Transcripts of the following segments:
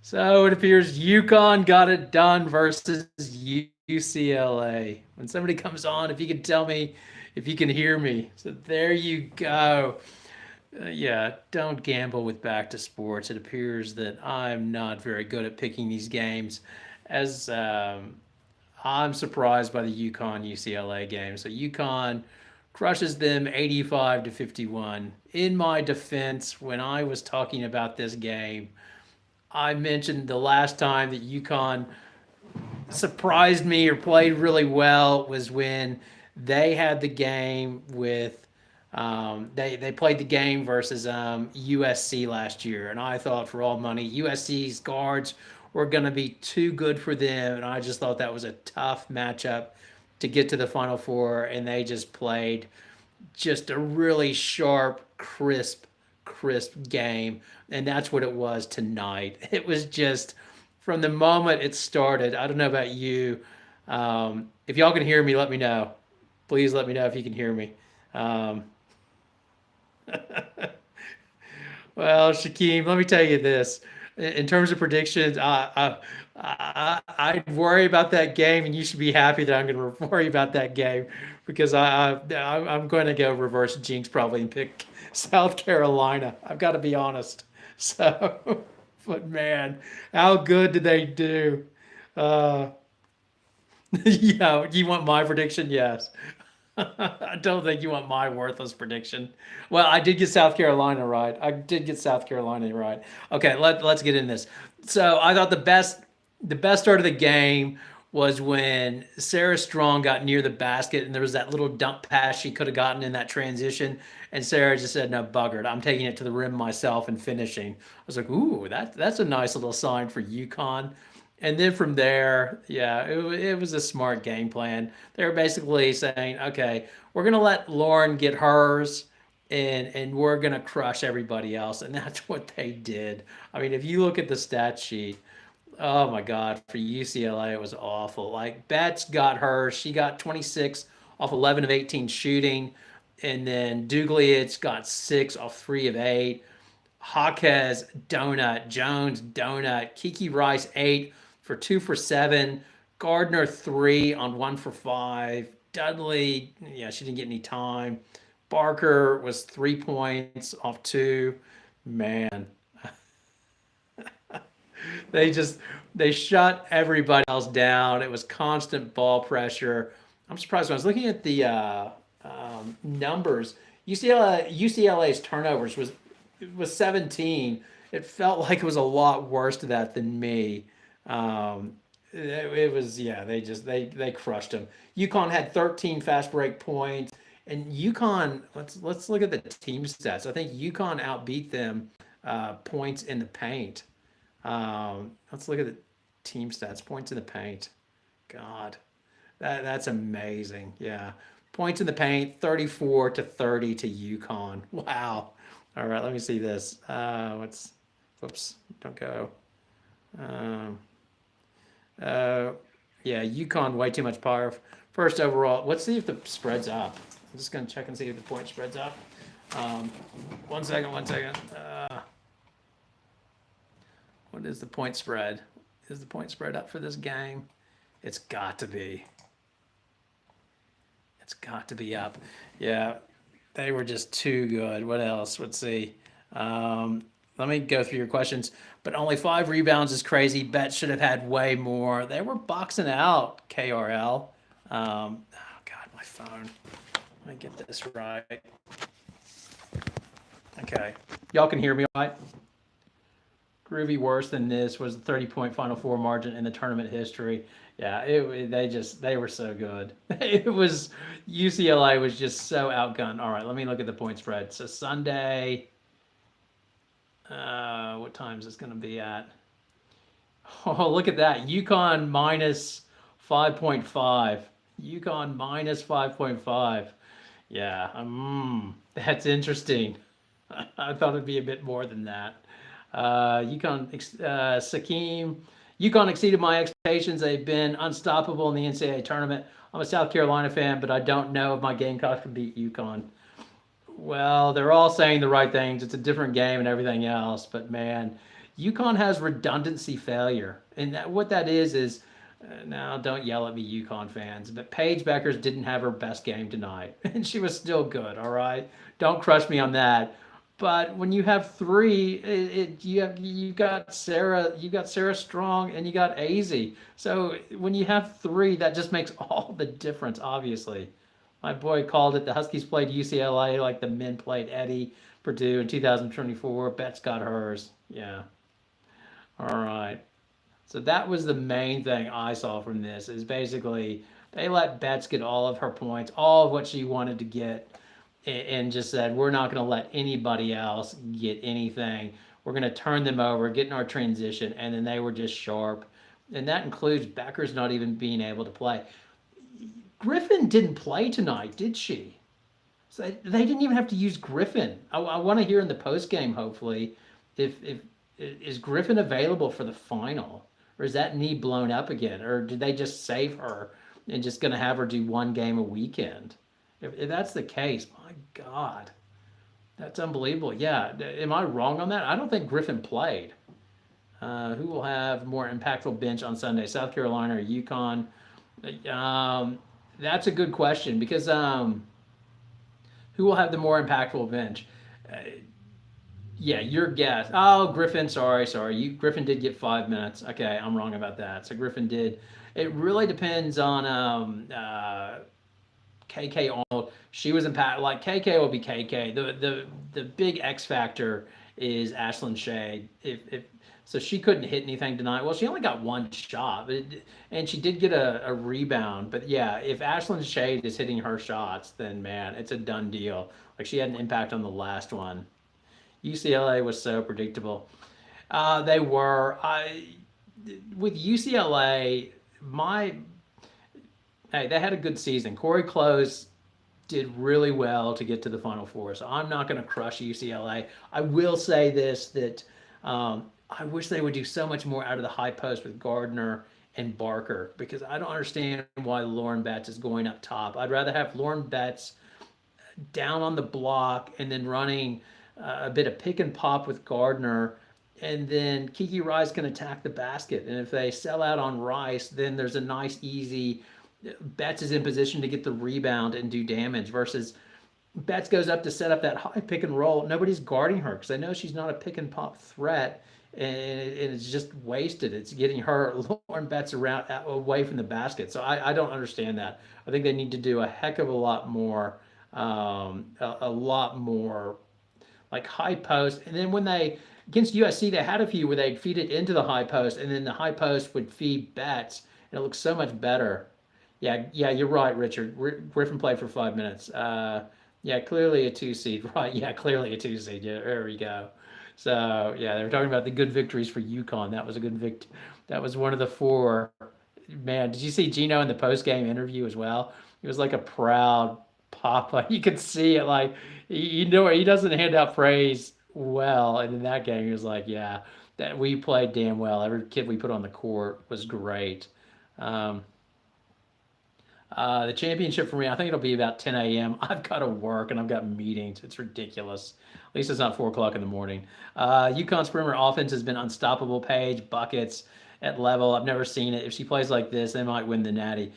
So it appears UConn got it done versus UCLA. When somebody comes on, if you can tell me if you can hear me. So there you go. Yeah, don't gamble with back to sports. It appears that I'm not very good at picking these games, as I'm surprised by the UConn UCLA game. So UConn crushes them 85-51. In my defense, when I was talking about this game, I mentioned the last time that UConn surprised me or played really well was when they had the game with they played the game versus USC last year, and I thought for all money USC's guards were going to be too good for them, and I just thought that was a tough matchup to get to the Final Four, and they just played just a really sharp, crisp game, and that's what it was tonight. It was just from the moment it started. I don't know about you. If y'all can hear me, let me know. Please let me know if you can hear me. Um, well, Shaquem, let me tell you this. In terms of predictions, I'd worry about that game, and you should be happy that I'm going to worry about that game because I'm going to go reverse jinx probably and pick South Carolina. I've got to be honest. So, but man, how good did they do? Uh, yeah, you want my prediction? Yes. I don't think you want my worthless prediction. Well, I did get South Carolina right. I did get South Carolina right. Okay, let's get in this. So I thought the best start of the game was when Sarah Strong got near the basket and there was that little dump pass she could have gotten in that transition, and Sarah just said, "No, buggered. I'm taking it to the rim myself and finishing." I was like, "Ooh, that's a nice little sign for UConn." And then from there, yeah, it was a smart game plan. They were basically saying, okay, we're gonna let Lauren get hers, and we're gonna crush everybody else, and that's what they did. I mean, if you look at the stat sheet, oh my God, for UCLA it was awful. Like Betts got hers, she got 26 off 11 of 18 shooting, and then Dugliet's got 6 off 3 of 8. Jaquez donut, Jones donut, Kiki Rice 8 for 2 for 7, Gardner 3 on 1 for 5, Dudley, yeah, she didn't get any time. Barker was 3 points off 2. Man, they just they shut everybody else down. It was constant ball pressure. I'm surprised when I was looking at the numbers. UCLA's turnovers was 17. It felt like it was a lot worse to that than me. It was, yeah. They crushed them. UConn had 13 fast break points, and UConn. Let's look at the team stats. I think UConn outbeat them points in the paint. Let's look at the team stats. Points in the paint. God, that's amazing. Yeah, points in the paint, 34-30 to UConn. Wow. All right, let me see this. What's? Whoops, don't go. Um, uh, yeah, UConn way too much power. First overall. Let's see if the spread's up. I'm just gonna check and see if the point spread's up. Um, one second. One second. What is the point spread? Is the point spread up for this game? It's got to be. It's got to be up. Yeah, they were just too good. What else? Let's see. Um, Let me go through your questions. But only 5 rebounds is crazy. Bet should have had way more. They were boxing out KRL. Oh God, my phone. Let me get this right. Okay, y'all can hear me all right? Groovy worse than this was the 30-point Final Four margin in the tournament history. Yeah, they were so good. It was UCLA was just so outgunned. All right, let me look at the point spread. So Sunday, what time is this going to be at? Oh, look at that. UConn minus 5.5. UConn minus 5.5. Yeah, that's interesting. I thought it'd be a bit more than that. Sakeem, UConn exceeded my expectations. They've been unstoppable in the NCAA tournament. I'm a South Carolina fan, but I don't know if my Gamecocks can beat UConn. Well, they're all saying the right things. It's a different game and everything else, but man, UConn has redundancy failure, and what that is now don't yell at me, UConn fans, but Paige Beckers didn't have her best game tonight, and she was still good. All right, don't crush me on that. But when you have three, you got Sarah Strong and you got Az. So when you have three, that just makes all the difference. Obviously, my boy called it. The Huskies played UCLA like the men played Eddie Purdue in 2024. Betts got hers. Yeah. All right. So that was the main thing I saw from this is basically they let Betts get all of her points, all of what she wanted to get, and just said, we're not going to let anybody else get anything. We're going to turn them over, get in our transition, and then they were just sharp. And that includes Becker's not even being able to play. Griffin didn't play tonight, did she? So they didn't even have to use Griffin. I want to hear in the post game, hopefully, if is Griffin available for the final, or is that knee blown up again, or did they just save her and just going to have her do one game a weekend? If that's the case, my God, that's unbelievable. Yeah, am I wrong on that? I don't think Griffin played. Who will have more impactful bench on Sunday, South Carolina or UConn? Um, that's a good question because who will have the more impactful bench? Uh, yeah, your guess. Oh, Griffin. Sorry. Griffin did get 5 minutes. Okay, I'm wrong about that. So Griffin did. It really depends on KK Arnold. She was impacted. Like KK will be KK. The big X factor is Ashlyn Shea. If so, she couldn't hit anything tonight. Well, she only got one shot, and she did get a rebound. But yeah, if Ashlyn Shade is hitting her shots, then man, it's a done deal. Like she had an impact on the last one. UCLA was so predictable. They were. I with UCLA, my hey, they had a good season. Corey Close did really well to get to the Final Four. So I'm not going to crush UCLA. I will say this that I wish they would do so much more out of the high post with Gardner and Barker because I don't understand why Lauren Betts is going up top. I'd rather have Lauren Betts down on the block and then running a bit of pick and pop with Gardner. And then Kiki Rice can attack the basket. And if they sell out on Rice, then there's a nice, easy Betts is in position to get the rebound and do damage versus Betts goes up to set up that high pick and roll. Nobody's guarding her because they know she's not a pick and pop threat, and it's just wasted. It's getting her Lauren Betts around away from the basket. So I don't understand that. I think they need to do a heck of a lot more, a lot more like high post. And then when they against USC, they had a few where they'd feed it into the high post, and then the high post would feed Betts, and it looks so much better. Yeah, you're right, Richard. Griffin played for 5 minutes. Yeah, clearly a two seed, right? Yeah, clearly a two seed. Yeah, there we go. So yeah, they were talking about the good victories for UConn. That was a good vict. That was one of the four. Man, did you see Gino in the post game interview as well? He was like a proud papa. You could see it. Like you know, he doesn't hand out praise well, and in that game, he was like, "Yeah, that we played damn well. Every kid we put on the court was great." Um, the championship for me, I think it'll be about 10 a.m. I've got to work and I've got meetings. It's ridiculous. At least it's not 4 o'clock in the morning. UConn's perimeter offense has been unstoppable. Page buckets at level. I've never seen it. If she plays like this, they might win the Natty.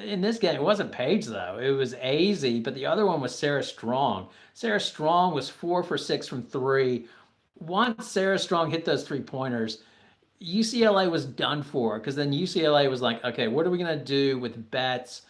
In this game, it wasn't Page though. It was Az, but the other one was Sarah Strong. Sarah Strong was 4 for 6 from three. Once Sarah Strong hit those 3 pointers, UCLA was done for because then UCLA was like, okay, what are we gonna do with Betts?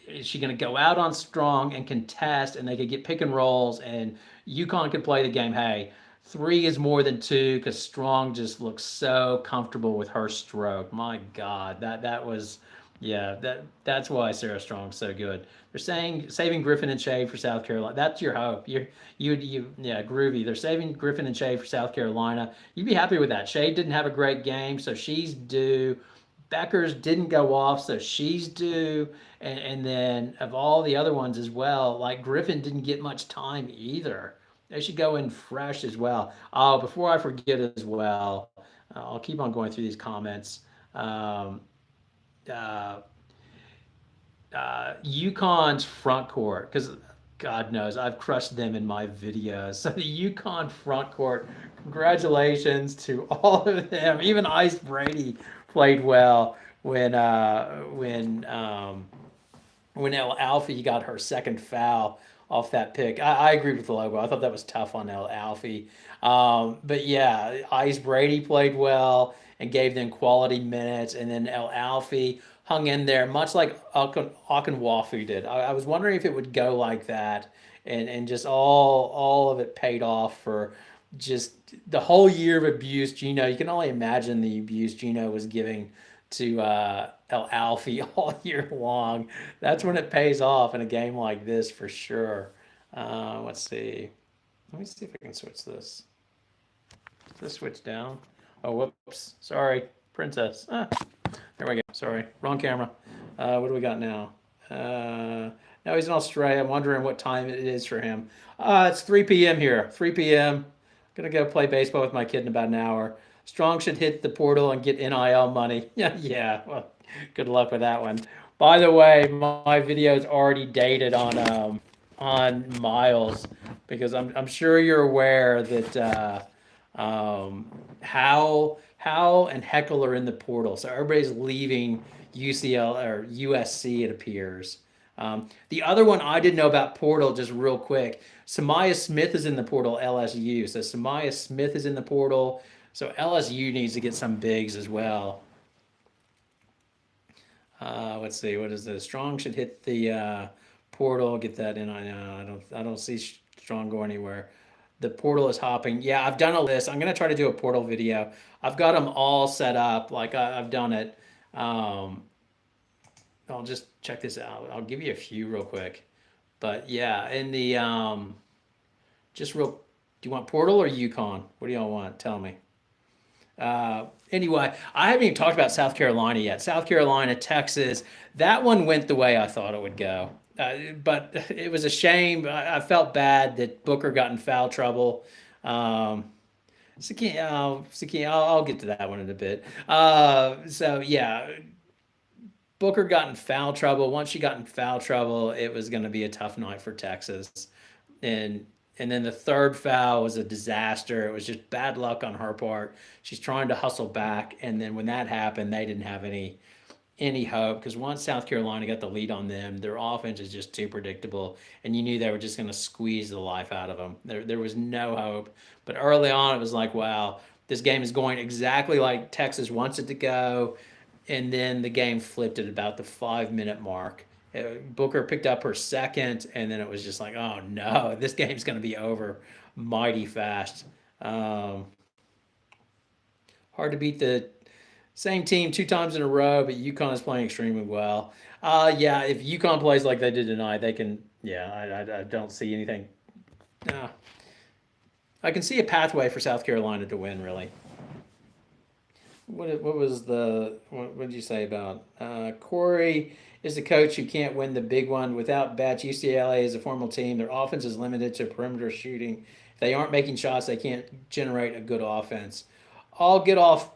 Is she going to go out on Strong and contest, and they could get pick and rolls, and UConn could play the game? Hey, three is more than two because Strong just looks so comfortable with her stroke. My God, that was, yeah, that's why Sarah Strong's so good. They're saying saving Griffin and Shea for South Carolina. That's your hope. Yeah, groovy. They're saving Griffin and Shea for South Carolina. You'd be happy with that. Shea didn't have a great game, so she's due. Beckers didn't go off, so she's due. And then of all the other ones as well, like Griffin didn't get much time either. They should go in fresh as well. Oh, before I forget as well, I'll keep on going through these comments. Um, uh, UConn's front court, because God knows I've crushed them in my videos. So the UConn front court, congratulations to all of them. Even Ice Brady played well when El Alfie got her second foul off that pick. I agree with the logo. I thought that was tough on El Alfie. But yeah, Ice Brady played well and gave them quality minutes, and then El Alfie hung in there, much like Akinwafu did. I was wondering if it would go like that, and just all of it paid off for just the whole year of abuse. Gino, you can only imagine the abuse Gino was giving to El Alfie all year long. That's when it pays off in a game like this for sure. Let's see. Let me see if I can switch this. Does this switch down? Oh, whoops. Sorry, princess. There we go. Sorry, wrong camera. What do we got now? Now he's in Australia. I'm wondering what time it is for him. It's 3 p.m. here. 3 p.m. Gonna go play baseball with my kid in about an hour. Strong should hit the portal and get NIL money. Yeah, yeah. Well, good luck with that one. By the way, my video is already dated on Miles because I'm sure you're aware that How and Heckle are in the portal, so everybody's leaving UCL or USC. It appears. The other one I didn't know about portal, just real quick. Samaya Smith is in the portal, LSU. So Samaya Smith is in the portal. So LSU needs to get some bigs as well. Let's see, what is this? Strong should hit the portal, get that in. I don't see Strong go anywhere. The portal is hopping. Yeah, I've done a list. I'm gonna try to do a portal video. I've got them all set up. Like I've done it. Um, I'll just check this out. I'll give you a few real quick. But yeah, in the just real. Do you want portal or Yukon? What do y'all want? Tell me. Anyway, I haven't even talked about South Carolina yet. South Carolina, Texas, that one went the way I thought it would go. But it was a shame. I felt bad that Booker got in foul trouble. Um, I'll get to that one in a bit. So yeah, Booker got in foul trouble. Once she got in foul trouble, it was going to be a tough night for Texas. And and then the third foul was a disaster. It was just bad luck on her part. She's trying to hustle back, and then when that happened, they didn't have any hope because once South Carolina got the lead on them, their offense is just too predictable, and you knew they were just going to squeeze the life out of them. There was no hope. But early on, it was like, wow, this game is going exactly like Texas wants it to go, and then the game flipped at about the 5 minute mark. Booker picked up her second, and then it was just like, oh no, this game's going to be over mighty fast. Um, Hard to beat the same team 2 times in a row, but UConn is playing extremely well. Yeah, if UConn plays like they did tonight, they can. Yeah, I don't see anything. Uh, I can see a pathway for South Carolina to win. Really, what was what did you say about Corey is the coach who can't win the big one without bats. UCLA is a formal team. Their offense is limited to perimeter shooting. If they aren't making shots, they can't generate a good offense. I'll get off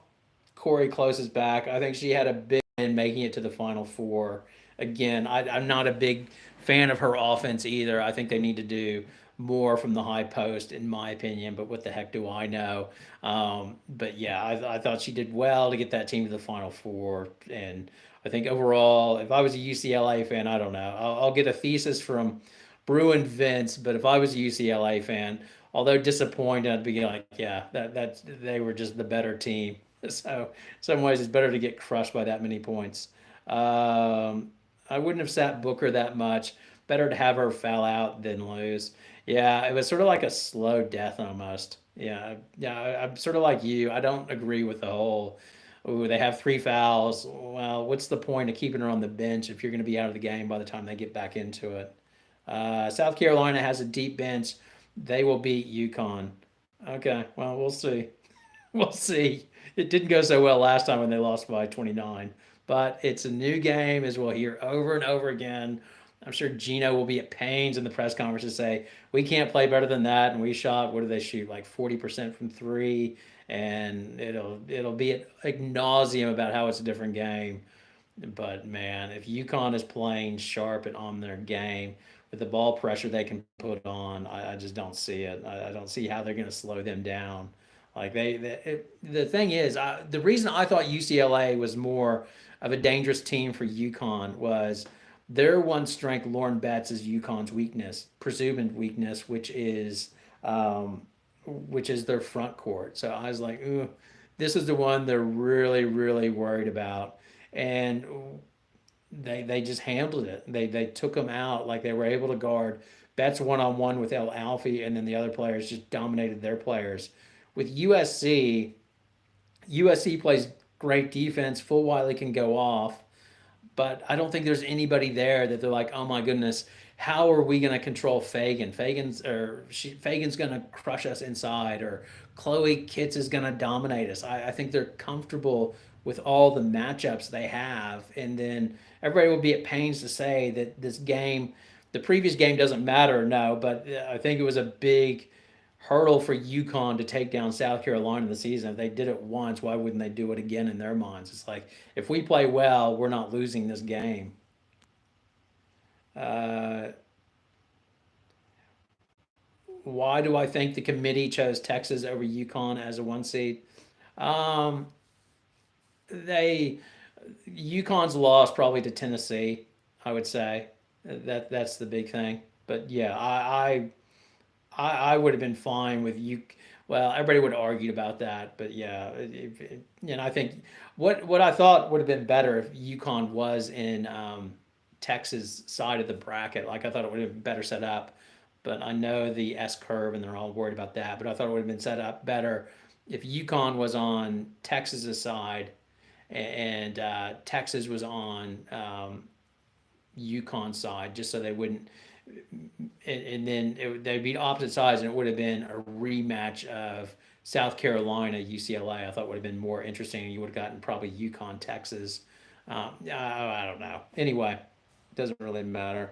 Corey Close's back. I think she had a big in making it to the Final Four. Again, I'm not a big fan of her offense either. I think they need to do more from the high post, in my opinion. But what the heck do I know? But yeah, I thought she did well to get that team to the Final Four. And I think overall, if I was a UCLA fan, I don't know. I'll get a thesis from Bruin Vince. But if I was a UCLA fan, although disappointed, I'd be like, yeah, that they were just the better team. So, in some ways, it's better to get crushed by that many points. I wouldn't have sat Booker that much. Better to have her foul out than lose. Yeah, it was sort of like a slow death almost. Yeah, yeah, I'm sort of like you. I don't agree with the whole. Ooh, they have 3 fouls. Well, what's the point of keeping her on the bench if you're going to be out of the game by the time they get back into it? South Carolina has a deep bench. They will beat UConn. Okay, well, we'll see. We'll see. It didn't go so well last time when they lost by 29, but it's a new game, as we'll hear over and over again. I'm sure Gino will be at pains in the press conference to say we can't play better than that, and we shot. What do they shoot? Like 40% from three, and it'll be at nauseum about how it's a different game. But man, if UConn is playing sharp and on their game, with the ball pressure they can put on, I just don't see it. I don't see how they're going to slow them down. Like the thing is, the reason I thought UCLA was more of a dangerous team for UConn was their one strength. Lauren Betts is UConn's weakness, presumed weakness, um, which is their front court. So I was like, ooh, this is the one they're really, really worried about. And they just handled it. They took them out like they were able to guard. Betts one on one with El Alfie, and then the other players just dominated their players. With USC plays great defense. Full Wiley can go off, but I don't think there's anybody there that they're like, oh my goodness, how are we going to control Fagan? Fagan's going to crush us inside, or Chloe Kitts is going to dominate us. I think they're comfortable with all the matchups they have, and then everybody will be at pains to say that the previous game doesn't matter. No, but I think it was a big hurdle for UConn to take down South Carolina in the season. If they did it once, why wouldn't they do it again in their minds? It's like, if we play well, we're not losing this game. Uh, why do I think the committee chose Texas over UConn as a one seed? Um, they UConn's lost probably to Tennessee. I would say that's the big thing. But yeah, I would have been fine with you. Well, everybody would have argued about that, but yeah, I think what I thought would have been better if UConn was in Texas side of the bracket. Like I thought it would have been better set up, but I know the S curve and they're all worried about that. But I thought it would have been set up better if UConn was on Texas's side and Texas was on UConn side, just so they wouldn't and then they'd be opposite sides, and it would have been a rematch of South Carolina UCLA. I thought would have been more interesting, and you would have gotten probably UConn Texas. I don't know. Anyway, it doesn't really matter.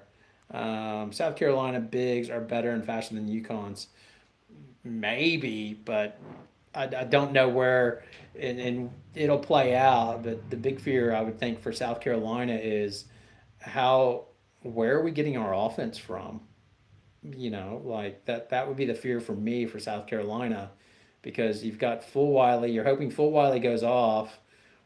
South Carolina bigs are better and faster than UConn's, maybe, but I don't know where, and it'll play out. But the big fear I would think for South Carolina is how where are we getting our offense from? Like that would be the fear for me for South Carolina, because you've got Full Wiley. You're hoping Full Wiley goes off,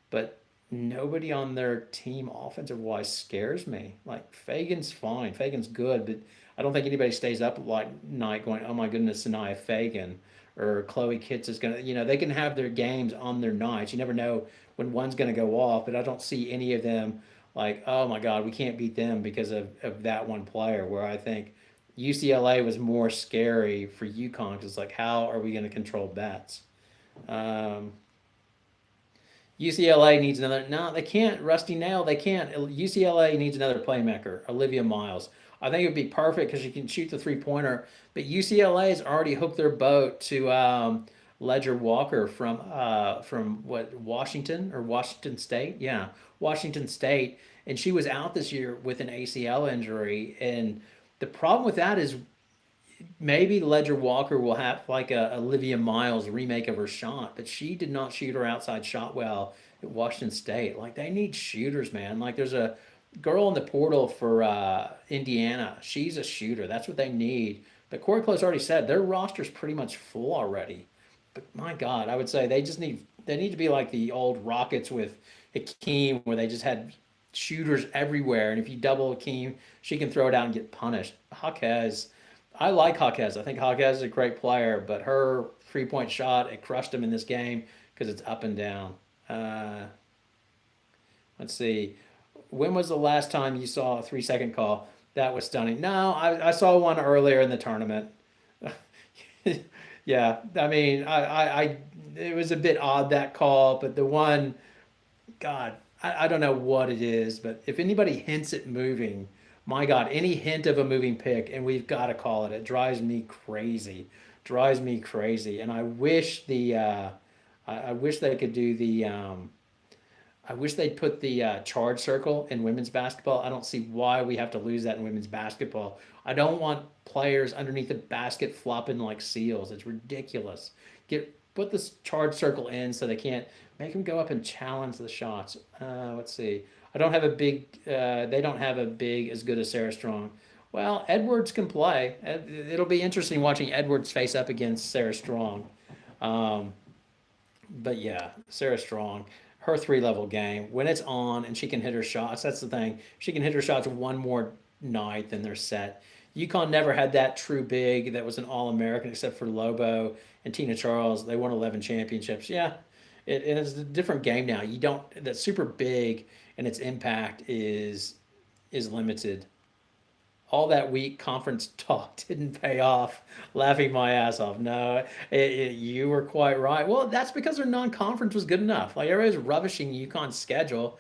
but nobody on their team offensive wise scares me. Like Fagan's fine, Fagan's good, but I don't think anybody stays up like night going, oh my goodness, Sanaya Fagan or Chloe Kitts is gonna. They can have their games on their nights. You never know when one's gonna go off, but I don't see any of them like, oh my God, we can't beat them because of that one player. Where I think UCLA was more scary for UConn because it's like, how are we going to control bats? Um, UCLA needs another. No, they can't. Rusty Nail, they can't. UCLA needs another playmaker, Olivia Miles. I think it would be perfect because she can shoot the 3 pointer. But UCLA has already hooked their boat to Ledger Walker from what, Washington or Washington State? Yeah, Washington State, and she was out this year with an ACL injury. And the problem with that is maybe Ledger Walker will have like a Olivia Miles remake of her shot, but she did not shoot her outside shot well at Washington State. Like they need shooters, man. Like there's a girl in the portal for Indiana. She's a shooter. That's what they need. But Corey Close already said their roster's pretty much full already. But my God, I would say they need to be like the old Rockets with Hakeem, where they just had shooters everywhere, and if you double Hakeem, she can throw it out and get punished. Hawkes, I like Hawkes. I think Hawkes is a great player, but her 3 point shot, it crushed him in this game because it's up and down. Uh, let's see. When was the last time you saw a 3 second call? That was stunning. No, I saw one earlier in the tournament. Yeah, I mean, it was a bit odd that call, but the one, God, I don't know what it is, but if anybody hints at moving, my God, any hint of a moving pick, and we've got to call it. It drives me crazy. Drives me crazy. And I wish they could do I wish they'd put the charge circle in women's basketball. I don't see why we have to lose that in women's basketball. I don't want players underneath the basket flopping like seals. It's ridiculous. Put this charge circle in so they can't make them go up and challenge the shots. Let's see. I don't have a big. They don't have a big as good as Sarah Strong. Well, Edwards can play. It'll be interesting watching Edwards face up against Sarah Strong. Um, but yeah, Sarah Strong, her three-level game, when it's on and she can hit her shots, that's the thing. She can hit her shots one more night than they're set. UConn never had that true big that was an All-American except for Lobo and Tina Charles. They won 11 championships. Yeah, it is a different game now. You don't, that super big and its impact is limited. All that weak conference talk didn't pay off. Laughing my ass off. No, you were quite right. Well, that's because their non-conference was good enough. Like everybody's rubbishing UConn's schedule.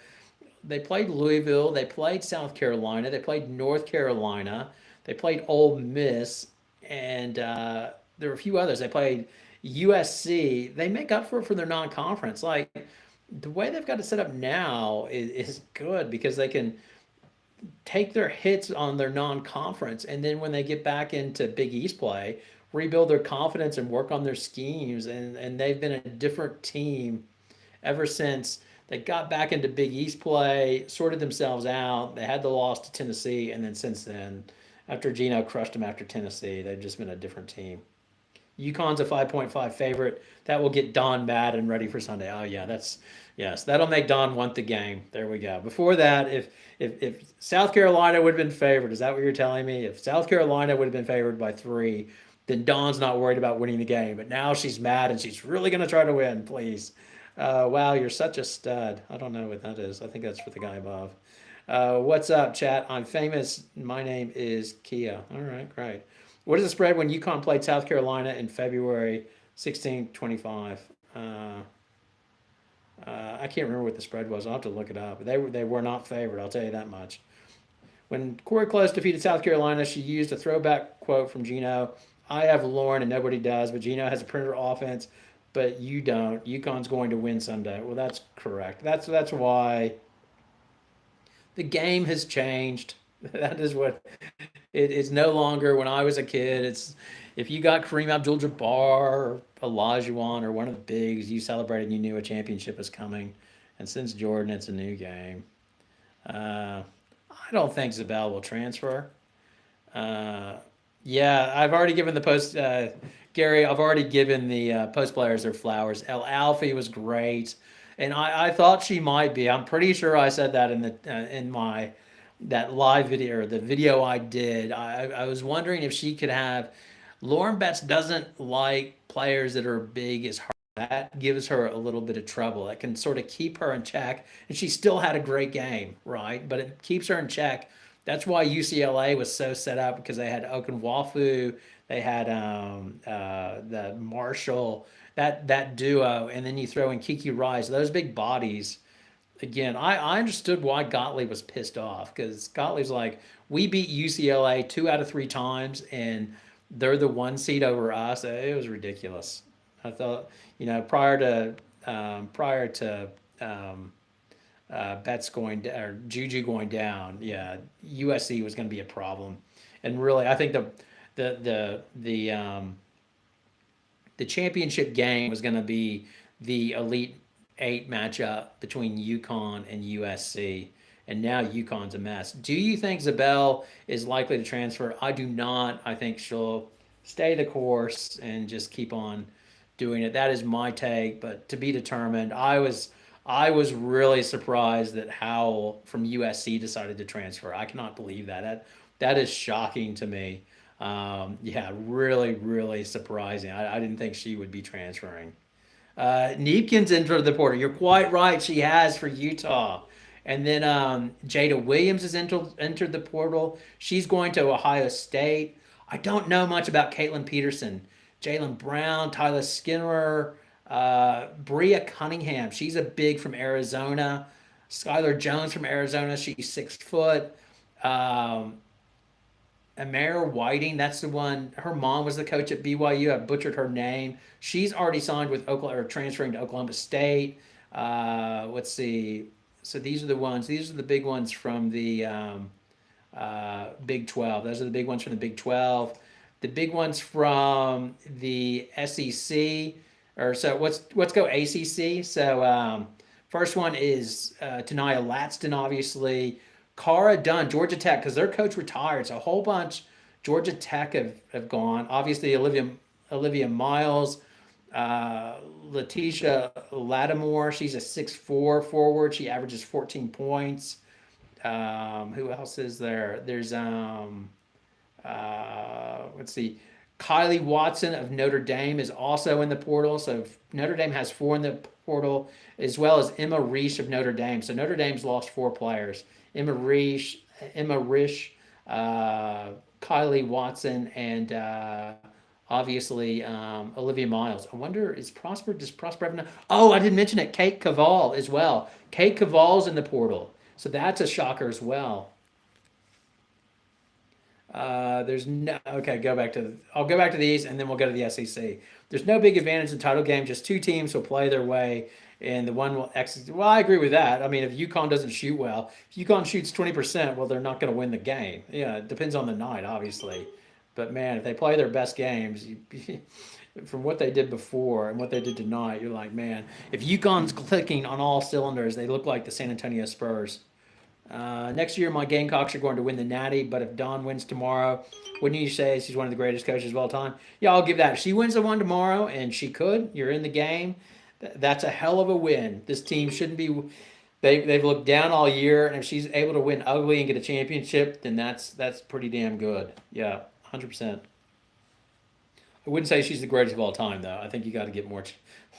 They played Louisville. They played South Carolina. They played North Carolina. They played Ole Miss, and there were a few others. They played USC. They make up for it for their non-conference. Like the way they've got it set up now is good because they can take their hits on their non-conference, and then when they get back into Big East play, rebuild their confidence and work on their schemes. And they've been a different team ever since they got back into Big East play, sorted themselves out. They had the loss to Tennessee, and then since then, after Gino crushed them after Tennessee, they've just been a different team. UConn's a 5.5 favorite. That will get Don mad and ready for Sunday. Oh yeah, that's yes, that'll make Don want the game. There we go. Before that, if South Carolina would have been favored, is that what you're telling me? If South Carolina would have been favored by 3, then Dawn's not worried about winning the game. But now she's mad and she's really going to try to win. Please, wow, you're such a stud. I don't know what that is. I think that's for the guy above. What's up, chat? I'm famous. My name is Kia. All right, great. What is the spread when UConn played South Carolina in February 16-25? I can't remember what the spread was. I'll have to look it up. They were not favored. I'll tell you that much. When Corey Close defeated South Carolina, she used a throwback quote from Gino. I have Lauren and nobody does, but Gino has a perimeter offense, but you don't. UConn's going to win Sunday. Well, that's correct. That's why the game has changed. That is what it's no longer when I was a kid. It's if you got Kareem Abdul-Jabbar or Olajuwon or one of the bigs, you celebrated and you knew a championship was coming. And since Jordan, it's a new game. I don't think Zabel will transfer. Uh, yeah, I've already given the post, Gary. I've already given the post players their flowers. El Alfie was great, and I thought she might be. I'm pretty sure I said that in my that live video or the video I did. I was wondering if she could have. Lauren Betts doesn't like players that are big as her. That gives her a little bit of trouble. That can sort of keep her in check. And she still had a great game, right? But it keeps her in check. That's why UCLA was so set up because they had Okunwafu, they had the Marshall, that duo, and then you throw in Kiki Rice. Those big bodies again, I understood why Gottlieb was pissed off because Gottlieb's like, we beat UCLA 2 out of 3 times and they're the 1 seed over us. It was ridiculous. I thought, prior to um, Betts going or Juju going down, yeah, USC was going to be a problem. And really, I think the the the um, the championship game was going to be the Elite Eight matchup between UConn and USC. And now UConn's a mess. Do you think Zabel is likely to transfer? I do not. I think she'll stay the course and just keep on doing it. That is my take, but to be determined. I was really surprised that Howell from USC decided to transfer. I cannot believe that. That is shocking to me. Yeah, really, really surprising. I didn't think she would be transferring. Neepkin's entered the portal. You're quite right. She has for Utah. And then Jada Williams has entered the portal. She's going to Ohio State. I don't know much about Caitlin Peterson. Jalen Brown, Tyler Skinner, Bria Cunningham. She's a big from Arizona. Skylar Jones from Arizona. She's 6 foot. Um, Amara Whiting, that's the one. Her mom was the coach at BYU. I butchered her name. She's already signed with Oklahoma or transferring to Oklahoma State. Let's see. So these are the ones. These are the big ones from the Big 12. Those are the big ones from the Big 12. The big ones from the SEC, or so let's go ACC. So first one is Tanaya Latston, obviously Cara Dunn, Georgia Tech, because their coach retired. So a whole bunch Georgia Tech have gone. Obviously, Olivia Miles, uh, Letitia Lattimore. She's a 6'4" forward. She averages 14 points. Who else is there? There's let's see. Kylie Watson of Notre Dame is also in the portal. So Notre Dame has four in the portal, as well as Emma Reish of Notre Dame. So Notre Dame's lost four players. Emma Rish, uh, Kylie Watson, and obviously Olivia Miles. I wonder, does Prosper have enough? Oh, I didn't mention it. Kate Caval as well. Kate Caval's in the portal. So that's a shocker as well. There's no okay. I'll go back to these, and then we'll go to the SEC. There's no big advantage in the title game. Just two teams will play their way, and the one will execute. Well, I agree with that. I mean, if UConn doesn't shoot well, if UConn shoots 20%, well, they're not going to win the game. Yeah, it depends on the night, obviously. But man, if they play their best games, from what they did before and what they did tonight, you're like, man, if UConn's clicking on all cylinders, they look like the San Antonio Spurs. Next year, my Gamecocks are going to win the Natty, but if Dawn wins tomorrow, wouldn't you say she's one of the greatest coaches of all time? Yeah, I'll give that. If she wins the one tomorrow, and she could, you're in the game. That's a hell of a win. This team shouldn't be. They've looked down all year, and if she's able to win ugly and get a championship, then that's pretty damn good. Yeah, 100%. I wouldn't say she's the greatest of all time, though. I think you got to get more.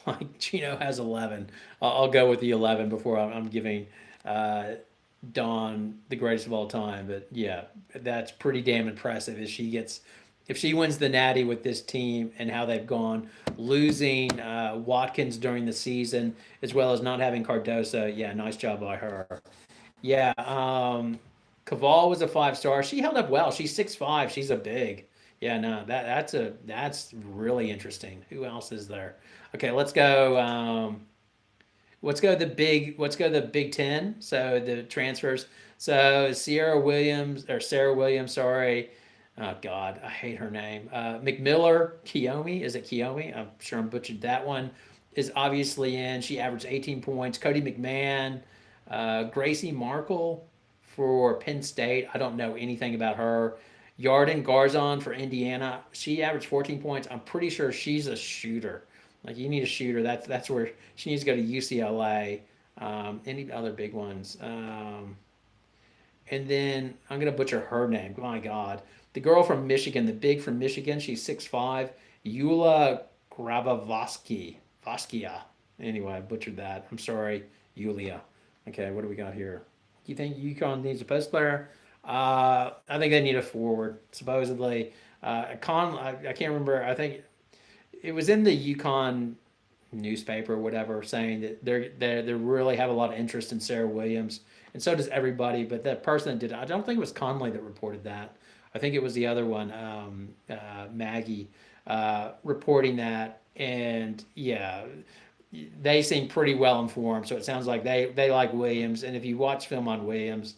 Like Chino has 11. I'll go with the 11 before I'm giving uh, Dawn the greatest of all time. But yeah, that's pretty damn impressive. If she wins the Natty with this team and how they've gone, losing Watkins during the season as well as not having Cardoso. Yeah, nice job by her. Yeah, Caval was a 5 star. She held up well. She's 6'5". She's a big. Yeah, no, that's really interesting. Who else is there? Okay, let's go. Let's go the Big Ten. So the transfers. So Sarah Williams. Sorry. Oh God, I hate her name. McMillar Kiyomi. Is it Kiyomi? I'm sure I'm butchered that one. Is obviously in. She averaged 18 points. Cody McMahon, Gracie Markle for Penn State. I don't know anything about her. Yarden Garzon for Indiana. She averaged 14 points. I'm pretty sure she's a shooter. Like you need a shooter. That's where she needs to go to UCLA. Any other big ones? And then I'm gonna butcher her name. My God, the girl from Michigan, the big from Michigan. She's 6'5". Eula Grabavoski. Voskia. Anyway, I butchered that. I'm sorry, Yulia. Okay, what do we got here? Do you think UConn needs a post player? I think they need a forward. Supposedly, I can't remember. I think it was in the UConn newspaper or whatever saying that they really have a lot of interest in Sarah Williams, and so does everybody. But that person that did, I don't think it was Conley that reported that. I think it was the other one, Maggie, reporting that. And yeah, they seem pretty well informed. So it sounds like they like Williams. And if you watch film on Williams,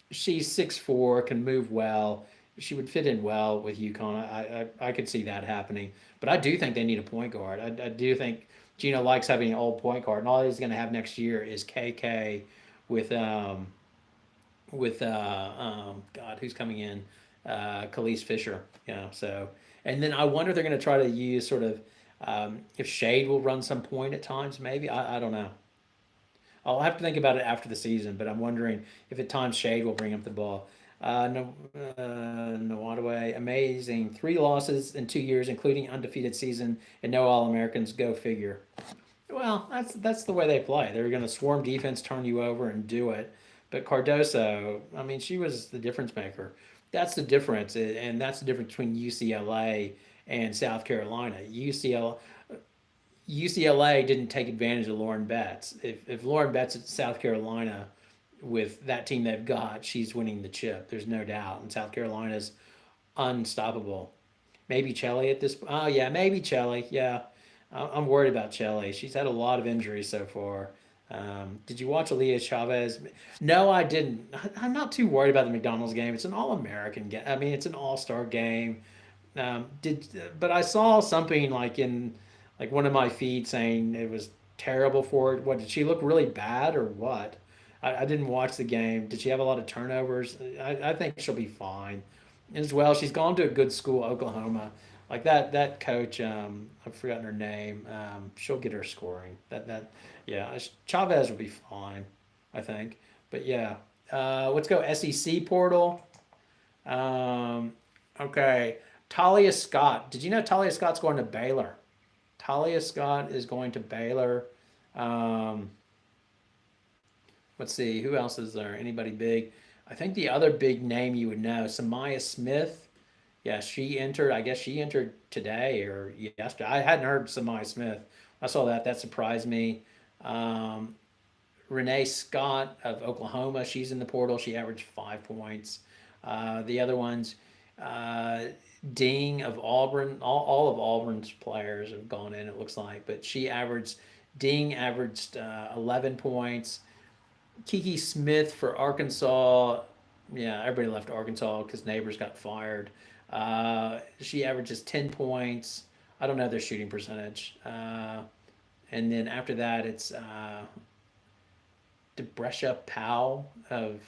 she's 6'4", can move well. She would fit in well with UConn. I could see that happening. But I do think they need a point guard. I do think Gino likes having an old point guard, and all he's going to have next year is KK with God, who's coming in, Khalees Fisher. So and then I wonder if they're going to try to use sort of if Shade will run some point at times. Maybe I don't know. I'll have to think about it after the season, but I'm wondering if at times Shade will bring up the ball. No, Nowadaway, amazing. 3 losses in 2 years, including undefeated season, and no All Americans. Go figure. Well, that's the way they play. They're going to swarm defense, turn you over, and do it. But Cardoso, I mean, she was the difference maker. That's the difference, and that's the difference between UCLA and South Carolina. UCLA didn't take advantage of Lauren Betts. If Lauren Betts at South Carolina with that team they've got, she's winning the chip. There's no doubt. And South Carolina's unstoppable. Maybe Chelly at this. Oh yeah, maybe Chelly. Yeah, I'm worried about Chelly. She's had a lot of injuries so far. Did you watch Aaliyah Chavez? No, I didn't. I'm not too worried about the McDonald's game. It's an All-American game. I mean, it's an All-Star game. But I saw something like in like one of my feeds saying it was terrible for it. What did she look really bad or what? I didn't watch the game. Did she have a lot of turnovers? I think she'll be fine. As well, she's gone to a good school, Oklahoma. Like that coach, I've forgotten her name. She'll get her scoring. Yeah, Chavez will be fine, I think. But yeah, let's go SEC portal. Um, okay, Talia Scott. Did you know Talia Scott's going to Baylor? Talia Scott is going to Baylor. Um, let's see, who else is there? Anybody big? I think the other big name you would know, Samaya Smith. Yeah, she entered. I guess she entered today or yesterday. I hadn't heard Samaya Smith. I saw that. That surprised me. Um, Renee Scott of Oklahoma. She's in the portal. She averaged 5 points. The other ones, uh, Ding of Auburn. All of Auburn's players have gone in. It looks like, but Ding averaged 11 points. Kiki Smith for Arkansas. Yeah, everybody left Arkansas because Neighbors got fired. She averages 10 points. I don't know their shooting percentage. And then after that, it's Debresha Powell of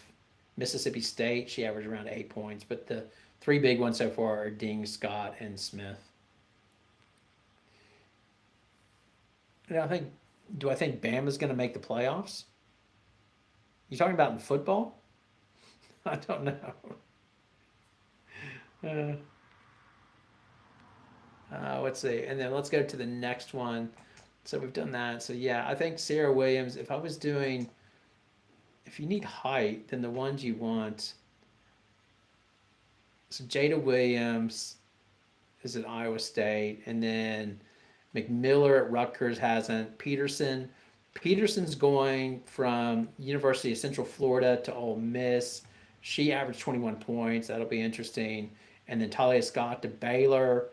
Mississippi State. She averaged around 8 points. But the three big ones so far are Ding, Scott, and Smith. And do I think Bama's going to make the playoffs? You talking about in football? I don't know. Uh, let's see. And then let's go to the next one. So we've done that. So yeah, I think Sarah Williams, if you need height, then the ones you want. So Jada Williams is at Iowa State. And then McMillan at Rutgers hasn't. Peterson's going from University of Central Florida to Ole Miss. She averaged 21 points. That'll be interesting. And then Talia Scott to Baylor.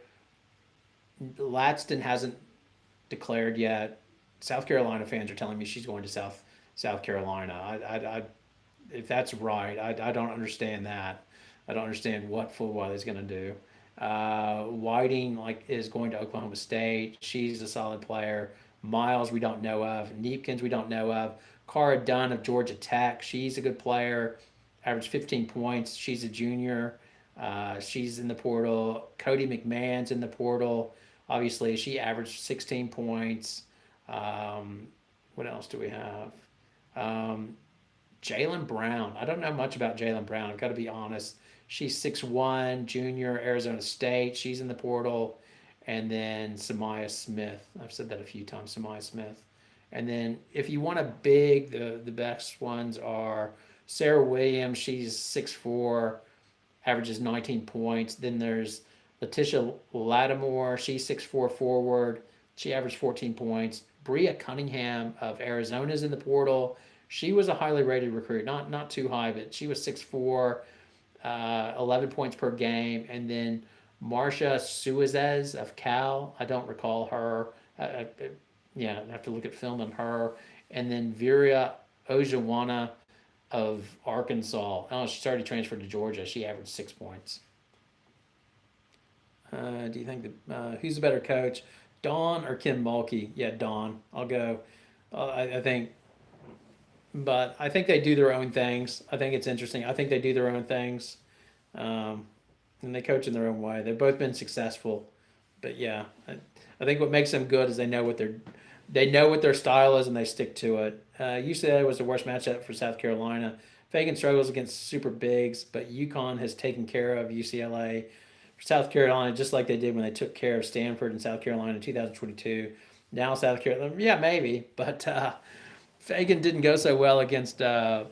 Latston hasn't declared yet. South Carolina fans are telling me she's going to South Carolina. If that's right, I don't understand that. I don't understand what football is going to do. Whiting is going to Oklahoma State. She's a solid player. Miles we don't know of. Neepkins we don't know of. Cara Dunn of Georgia Tech. She's a good player. Averaged 15 points. She's a junior. She's in the portal. Cody McMahon's in the portal. Obviously, she averaged 16 points. What else do we have? Jalen Brown. I don't know much about Jalen Brown. I've got to be honest. She's 6'1", junior, Arizona State. She's in the portal. And then Samaya Smith. I've said that a few times, Samaya Smith. And then if you want a big, the best ones are Sarah Williams. She's 6'4", averages 19 points. Then there's Letitia Lattimore. She's 6'4", forward. She averaged 14 points. Bria Cunningham of Arizona is in the portal. She was a highly rated recruit, not too high, but she was 6'4", 11 points per game. And then Marcia Suazez of Cal. I don't recall her. Yeah, I have to look at film on her. And then Vera Ojawana of Arkansas. Oh, she's already transferred to Georgia. She averaged 6 points. Do you think who's a better coach, Dawn or Kim Mulkey? Yeah, Dawn. I'll go. I think, but I think they do their own things. I think it's interesting. I think they do their own things, um, and they coach in their own way. They've both been successful, but yeah, I think what makes them good is they know what their style is and they stick to it. UCLA was the worst matchup for South Carolina. Fagan struggles against super bigs, but UConn has taken care of UCLA. For South Carolina, just like they did when they took care of Stanford and South Carolina in 2022. Now South Carolina, yeah, maybe, but Fagan didn't go so well against El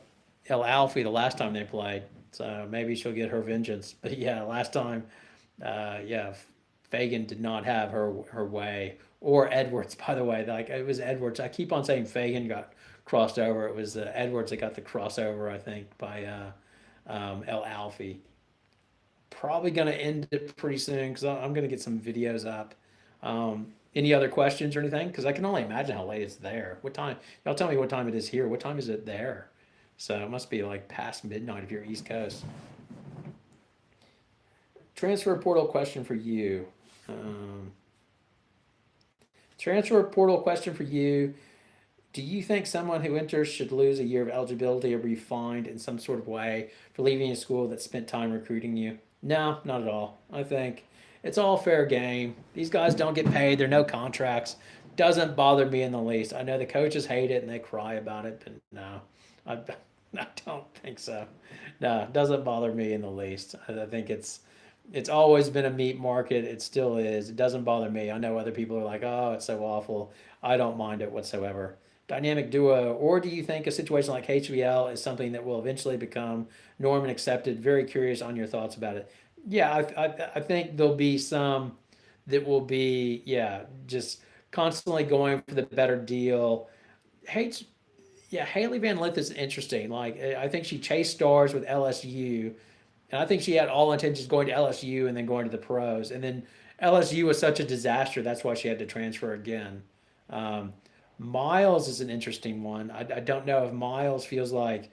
Alfie the last time they played, so maybe she'll get her vengeance. But yeah, last time, yeah, Fagan did not have her way, or Edwards. By the way, like it was Edwards. I keep on saying Fagan got crossed over. It was Edwards that got the crossover, I think, by El Alfie. Probably going to end it pretty soon because I'm going to get some videos up. Any other questions or anything? Because I can only imagine how late it's there. What time? Y'all tell me what time it is here. What time is it there? So it must be like past midnight if you're East Coast. Transfer portal question for you. Transfer portal question for you. Do you think someone who enters should lose a year of eligibility or be fined in some sort of way for leaving a school that spent time recruiting you? No, not at all. I think it's all fair game. These guys don't get paid. There are no contracts. Doesn't bother me in the least. I know the coaches hate it and they cry about it, but no, I, I don't think so. No, it doesn't bother me in the least. I think it's always been a meat market. It still is. It doesn't bother me. I know other people are like, oh, it's so awful. I don't mind it whatsoever. Dynamic duo, or do you think a situation like HBL is something that will eventually become norm and accepted? Very curious on your thoughts about it. Yeah, I think there'll be some that will be, yeah, just constantly going for the better deal. H, yeah, Haley Van Lith is interesting. Like, I think she chased stars with LSU, and I think she had all intentions of going to LSU and then going to the pros. And then LSU was such a disaster. That's why she had to transfer again. Um, Miles is an interesting one. I don't know if Miles feels like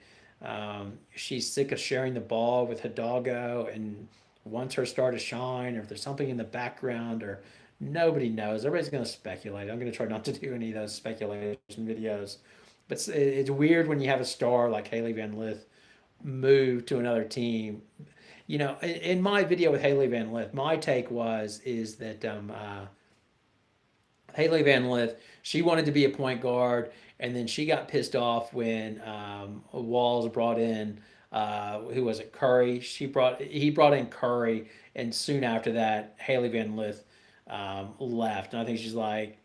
she's sick of sharing the ball with Hidalgo and wants her star to shine, or if there's something in the background, or nobody knows. Everybody's going to speculate. I'm going to try not to do any of those speculation videos. But it's weird when you have a star like Haley Van Lith move to another team. You know, in my video with Haley Van Lith, my take was is that Haley Van Lith, she wanted to be a point guard, and then she got pissed off when Walls brought in who was it, Curry. He brought in Curry, and soon after that, Haley Van Lith left, and I think she's like,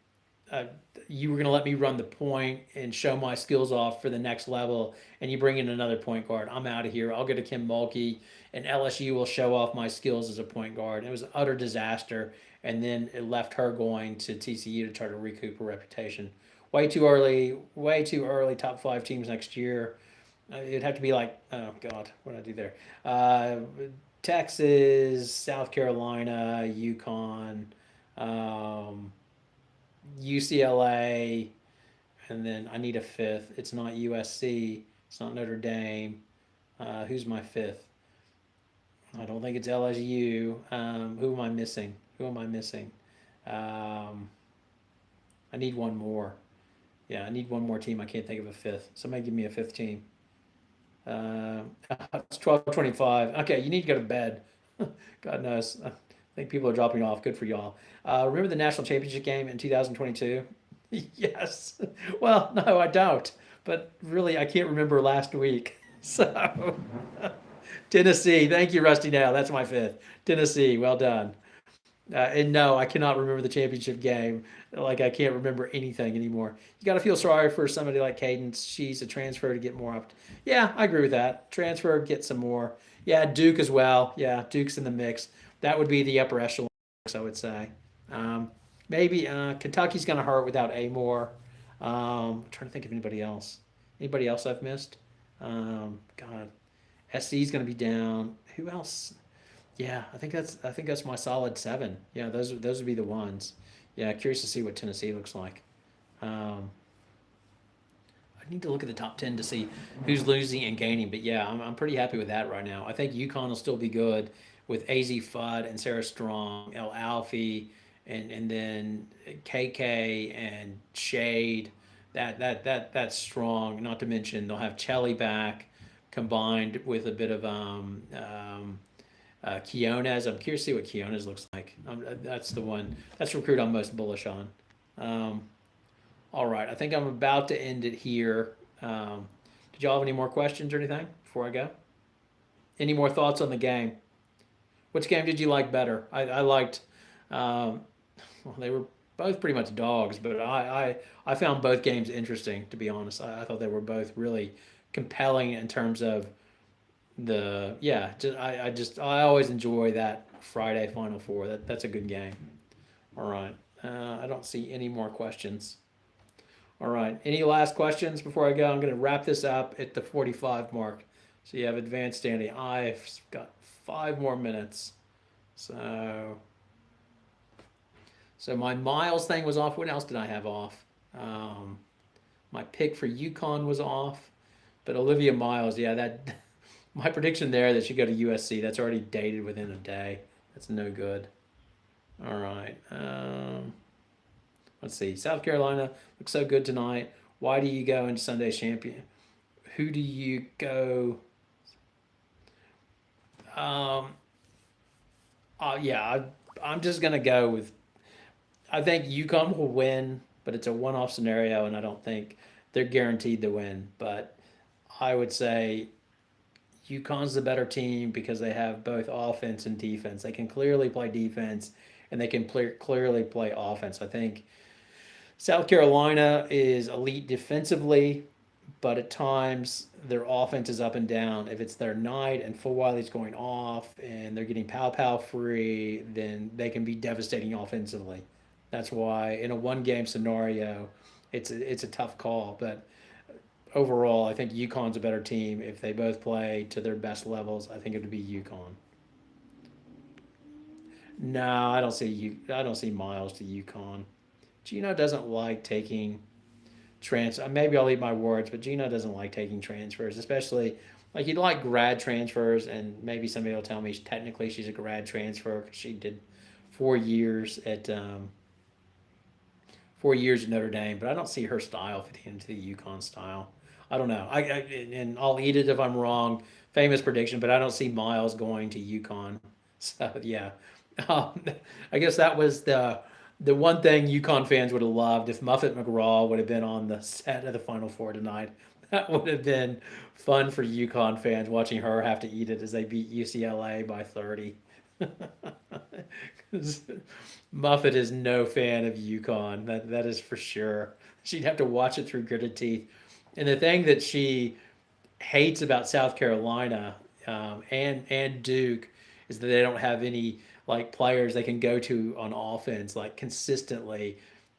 uh, you were going to let me run the point and show my skills off for the next level, and you bring in another point guard. I'm out of here. I'll get a Kim Mulkey, and LSU will show off my skills as a point guard. It was an utter disaster, and then it left her going to TCU to try to recoup her reputation. Way too early. Way too early. Top five teams next year. It'd have to be like, oh God, what did I do there? Texas, South Carolina, UConn. Um, UCLA, and then I need a fifth. It's not USC. It's not Notre Dame. Who's my fifth? I don't think it's LSU. Who am I missing? Who am I missing? Um, I need one more. Yeah, I need one more team. I can't think of a fifth. Somebody give me a fifth team. Uh, it's 12:25. Okay, you need to go to bed. God knows. I think people are dropping off. Good for y'all. Remember the national championship game in 2022? Yes. Well, no, I don't. But really, I can't remember last week. So, Tennessee. Thank you, Rusty Nail. That's my fifth. Tennessee. Well done. And no, I cannot remember the championship game. Like, I can't remember anything anymore. You got to feel sorry for somebody like Cadence. She's a transfer to get more up. Yeah, I agree with that. Transfer, get some more. Yeah, Duke as well. Yeah, Duke's in the mix. That would be the upper echelon, I would say. Um, Maybe Kentucky's going to hurt without Amore. I'm trying to think of anybody else. Anybody else I've missed? God, SC's going to be down. Who else? Yeah, I think that's my solid seven. Yeah, those would be the ones. Yeah, curious to see what Tennessee looks like. Um, I need to look at the top 10 to see who's losing and gaining. But yeah, I'm pretty happy with that right now. I think UConn will still be good with AZ Fudd and Sarah Strong, El Alfie, and then KK and Shade. That's strong. Not to mention they'll have Chelly back, combined with a bit of Keona's. I'm curious to see what Keona's looks like. That's the one. That's the recruit I'm most bullish on. Um, all right, I think I'm about to end it here. Did y'all have any more questions or anything before I go? Any more thoughts on the game? Which game did you like better? I liked. Um, well, they were both pretty much dogs, but I found both games interesting. To be honest, I thought they were both really compelling in terms of the yeah. I always enjoy that Friday Final Four. That's a good game. All right. I don't see any more questions. All right. Any last questions before I go? I'm going to wrap this up at the 45 mark. So you have advanced standing. I've got 5 more minutes. So, so my Miles thing was off. What else did I have off? Um, my pick for UConn was off, but Olivia Miles, yeah, that my prediction there that she go to USC. That's already dated within a day. That's no good. All right. Let's see. South Carolina looks so good tonight. Why do you go into Sunday champion? Who do you go? Um, yeah, I'm just gonna go with. I think UConn will win, but it's a one-off scenario, and I don't think they're guaranteed to win. But I would say UConn's the better team because they have both offense and defense. They can clearly play defense, and they can clearly play offense. I think South Carolina is elite defensively, but at times their offense is up and down. If it's their night and Fulwiley's going off and they're getting pow free, then they can be devastating offensively. That's why in a one game scenario, it's a tough call. But overall, I think UConn's a better team. If they both play to their best levels, I think it would be UConn. No, I don't see I don't see Miles to UConn. Gino doesn't like taking maybe I'll eat my words, but Gino doesn't like taking transfers, especially like he'd like grad transfers, and maybe somebody will tell me technically she's a grad transfer because she did 4 years at 4 years at Notre Dame, but I don't see her style fitting into the UConn style. I don't know. And I'll eat it if I'm wrong. Famous prediction, but I don't see Miles going to UConn. So yeah, um, I guess that was the one thing UConn fans would have loved if Muffet McGraw would have been on the set of the Final Four tonight. That would have been fun for UConn fans watching her have to eat it as they beat UCLA by 30. Muffet is no fan of UConn. That is for sure. She'd have to watch it through gritted teeth. And the thing that she hates about South Carolina and Duke is that they don't have any like players they can go to on offense like consistently.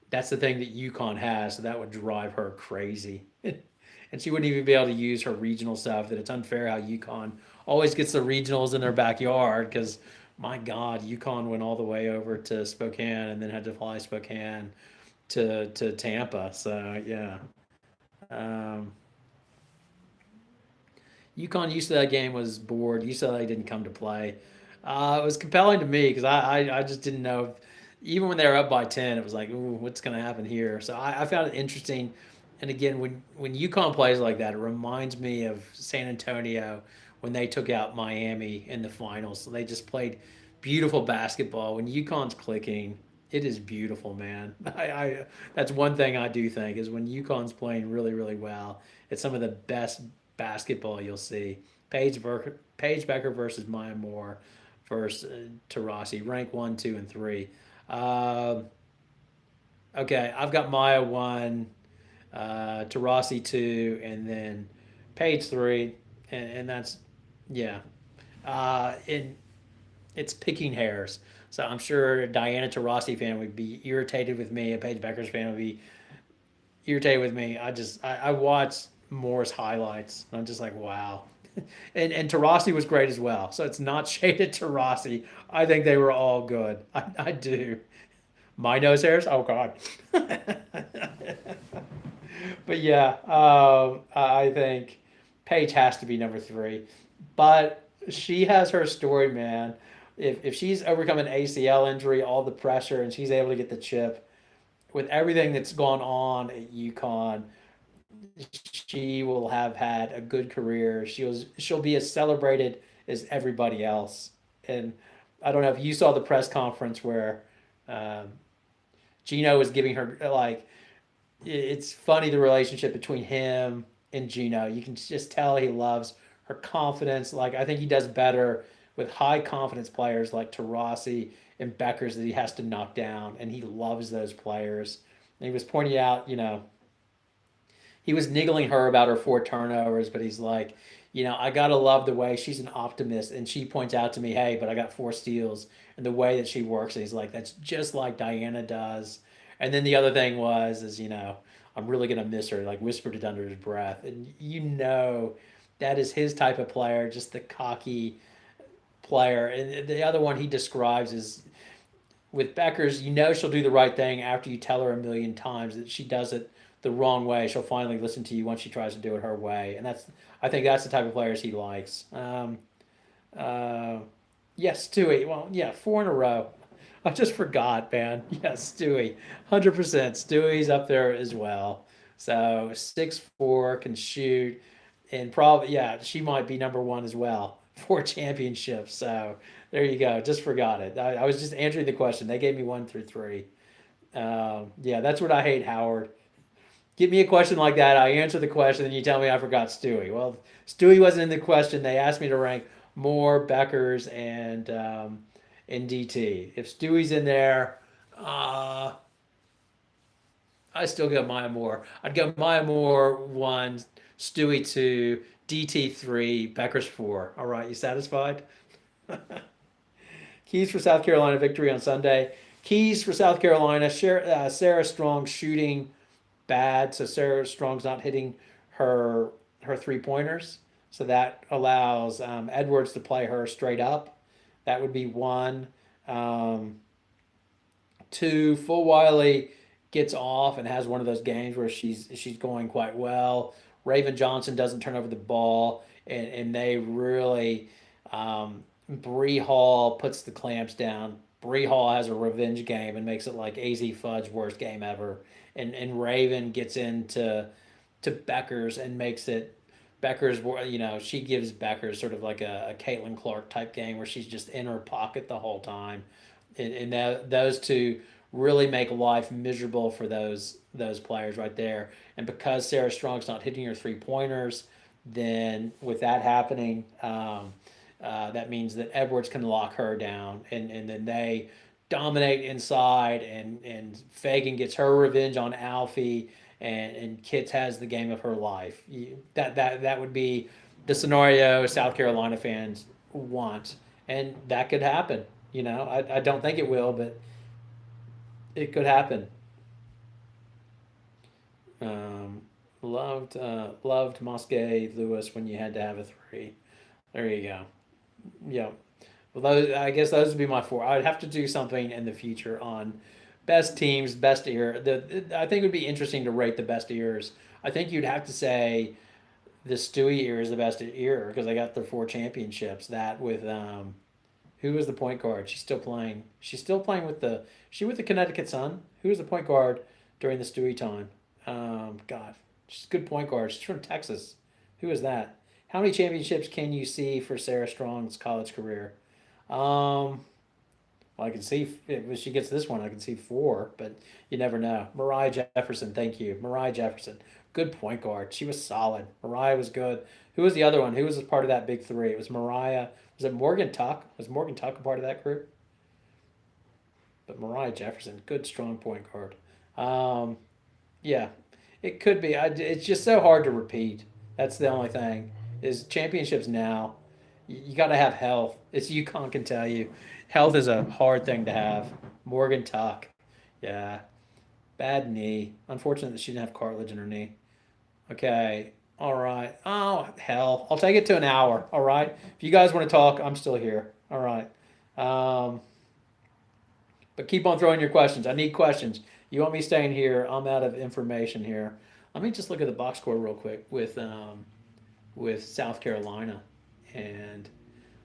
That's the thing that UConn has, so that would drive her crazy. And she wouldn't even be able to use her regional stuff. That it's unfair how UConn always gets the regionals in their backyard because my God, UConn went all the way over to Spokane and then had to fly Spokane to Tampa. So yeah, um, UConn UCLA game was bored. UCLA didn't come to play. It was compelling to me because I just didn't know. Even when they were up by 10, it was like, ooh, what's going to happen here? So I found it interesting. And again, when UConn plays like that, it reminds me of San Antonio when they took out Miami in the finals. So they just played beautiful basketball. When UConn's clicking, it is beautiful, man. That's one thing I do think is when UConn's playing really, really well, it's some of the best basketball you'll see. Paige Becker versus Maya Moore versus Tarasi, rank 1, 2, and 3. Um okay, I've got Maya 1, Tarasi 2, and then Paige 3, and that's yeah. And it's picking hairs. So I'm sure a Diana Taurasi fan would be irritated with me. A Paige Beckers fan would be irritated with me. I watched Moore's highlights. And I'm just like, wow. And Taurasi was great as well. So it's not shaded Taurasi. I think they were all good. I do. My nose hairs? Oh God. But yeah, I think Paige has to be number 3. But she has her story, man. If she's overcome an ACL injury, all the pressure, and she's able to get the chip, with everything that's gone on at UConn, she will have had a good career. She'll be as celebrated as everybody else. And I don't know if you saw the press conference where um, Gino was giving her like it's funny the relationship between him and Gino. You can just tell he loves her confidence. Like I think he does better with high confidence players like Tarasi and Beckers that he has to knock down, and he loves those players. And he was pointing out, he was niggling her about her 4 turnovers, but he's like, I gotta love the way she's an optimist, and she points out to me, hey, but I got 4 steals, and the way that she works, and he's like, that's just like Diana does. And then the other thing is I'm really gonna miss her, like whispered it under his breath, and that is his type of player, just the cocky player. And the other one he describes is with Beckers, she'll do the right thing after you tell her a million times that she does it the wrong way. She'll finally listen to you once she tries to do it her way, and I think that's the type of players he likes. Yes, Stewie. Well, yeah, 4 in a row. I just forgot, man. Yes, Stewie, 100%. Stewie's up there as well. So 6'4", can shoot, and probably yeah, she might be number one as well for championships. So there you go. Just forgot it. I was just answering the question. They gave me 1 through 3. Yeah, that's what I hate, Howard. Give me a question like that. I answer the question, and you tell me I forgot Stewie. Well, Stewie wasn't in the question. They asked me to rank Moore, Beckers, and DT. If Stewie's in there, uh, I still go Maya Moore. I'd go Maya Moore 1, Stewie 2, DT 3, Beckers 4. All right, you satisfied? Keys for South Carolina victory on Sunday. Keys for South Carolina. Sarah Strong shooting bad, so Sarah Strong's not hitting her her 3 pointers. So that allows Edwards to play her straight up. That would be one. Um, Two, Full Wiley gets off and has one of those games where she's going quite well. Raven Johnson doesn't turn over the ball, and they really Bree Hall puts the clamps down. Bree Hall has a revenge game and makes it like AZ Fud's worst game ever. And Raven gets into to Becker's and makes it Becker's. She gives Becker's sort of like a Caitlin Clark type game where she's just in her pocket the whole time, and those two really make life miserable for those players right there. And because Sarah Strong's not hitting her 3 pointers, then with that happening, that means that Edwards can lock her down, and then they dominate inside, and Fagan gets her revenge on Alfie, and Kitts has the game of her life. That would be the scenario South Carolina fans want, and that could happen. I don't think it will, but it could happen. Um, loved Mosque Lewis when you had to have a three. There you go. Yeah. Well, I guess those would be my four. I'd have to do something in the future on best teams, best era. I think it would be interesting to rate the best eras. I think you'd have to say the Stewie era is the best era because I got their 4 championships. That with who was the point guard? She's still playing. She's still playing with the. She with the Connecticut Sun. Who was the point guard during the Stewie time? God, she's a good point guard. She's from Texas. Who is that? How many championships can you see for Sarah Strong's college career? Well, I can see if she gets this one, I can see 4, but you never know. Mariah Jefferson, thank you. Mariah Jefferson, good point guard. She was solid. Mariah was good. Who was the other one? Who was a part of that big three? It was Mariah. Was it Morgan Tuck? Was Morgan Tuck a part of that group? But Mariah Jefferson, good strong point guard. Um, yeah, it could be. It's just so hard to repeat. That's the only thing. Is championships now. You got to have health. It's UConn can tell you. Health is a hard thing to have. Morgan Tuck. Yeah. Bad knee. Unfortunate that she didn't have cartilage in her knee. Okay. All right. Oh, hell. I'll take it to an hour. All right. If you guys want to talk, I'm still here. All right. Um, but keep on throwing your questions. I need questions. You want me staying here? I'm out of information here. Let me just look at the box score real quick with South Carolina and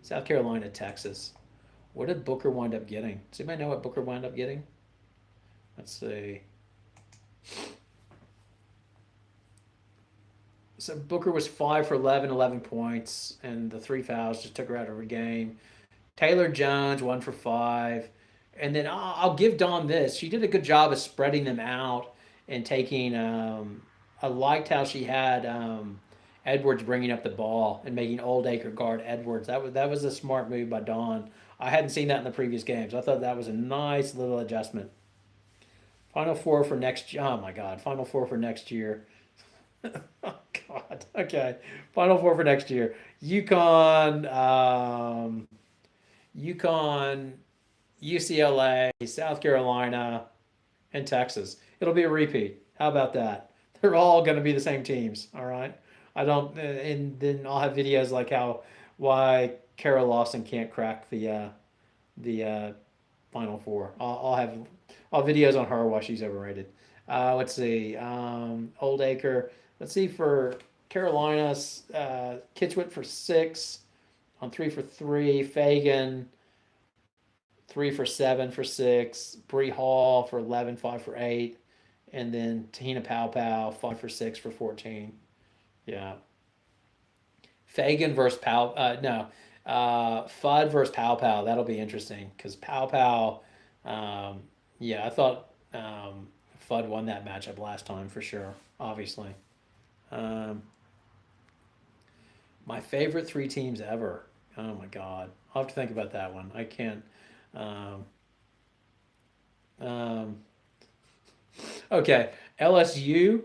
South Carolina, Texas. What did Booker wind up getting? Does anybody know what Booker wound up getting? Let's see. So Booker was 5 for 11, 11 points, and the 3 fouls just took her out of her game. Taylor Jones, 1 for 5. And then I'll give Dawn this. She did a good job of spreading them out and taking. I liked how she had Edwards bringing up the ball and making Oldacre guard Edwards. That was a smart move by Dawn. I hadn't seen that in the previous games. I thought that was a nice little adjustment. Final four for next. Oh my God! Final four for next year. Oh God. Okay. Final four for next year. UConn, UCLA, South Carolina, and Texas. It'll be a repeat. How about that? They're all going to be the same teams. All right. I don't, and then I'll have videos like why Kara Lawson can't crack the Final Four. I'll have videos on her why she's overrated. Let's see. Old Acre. Let's see for Carolina's Kitchwit for 6 on 3 for 3. Fagan 3 for 7 for 6. Bree Hall for 11, 5 for 8. And then Tahina Pow Pow, 5 for 6 for 14. Yeah. Fagan versus Pow. No. Fudd versus Pow Pow. That'll be interesting because Pow Pow. Um, yeah, I thought Fudd won that matchup last time for sure. Obviously. Um, my favorite three teams ever. Oh my god. I'll have to think about that one. I can't. Um, um, okay. LSU.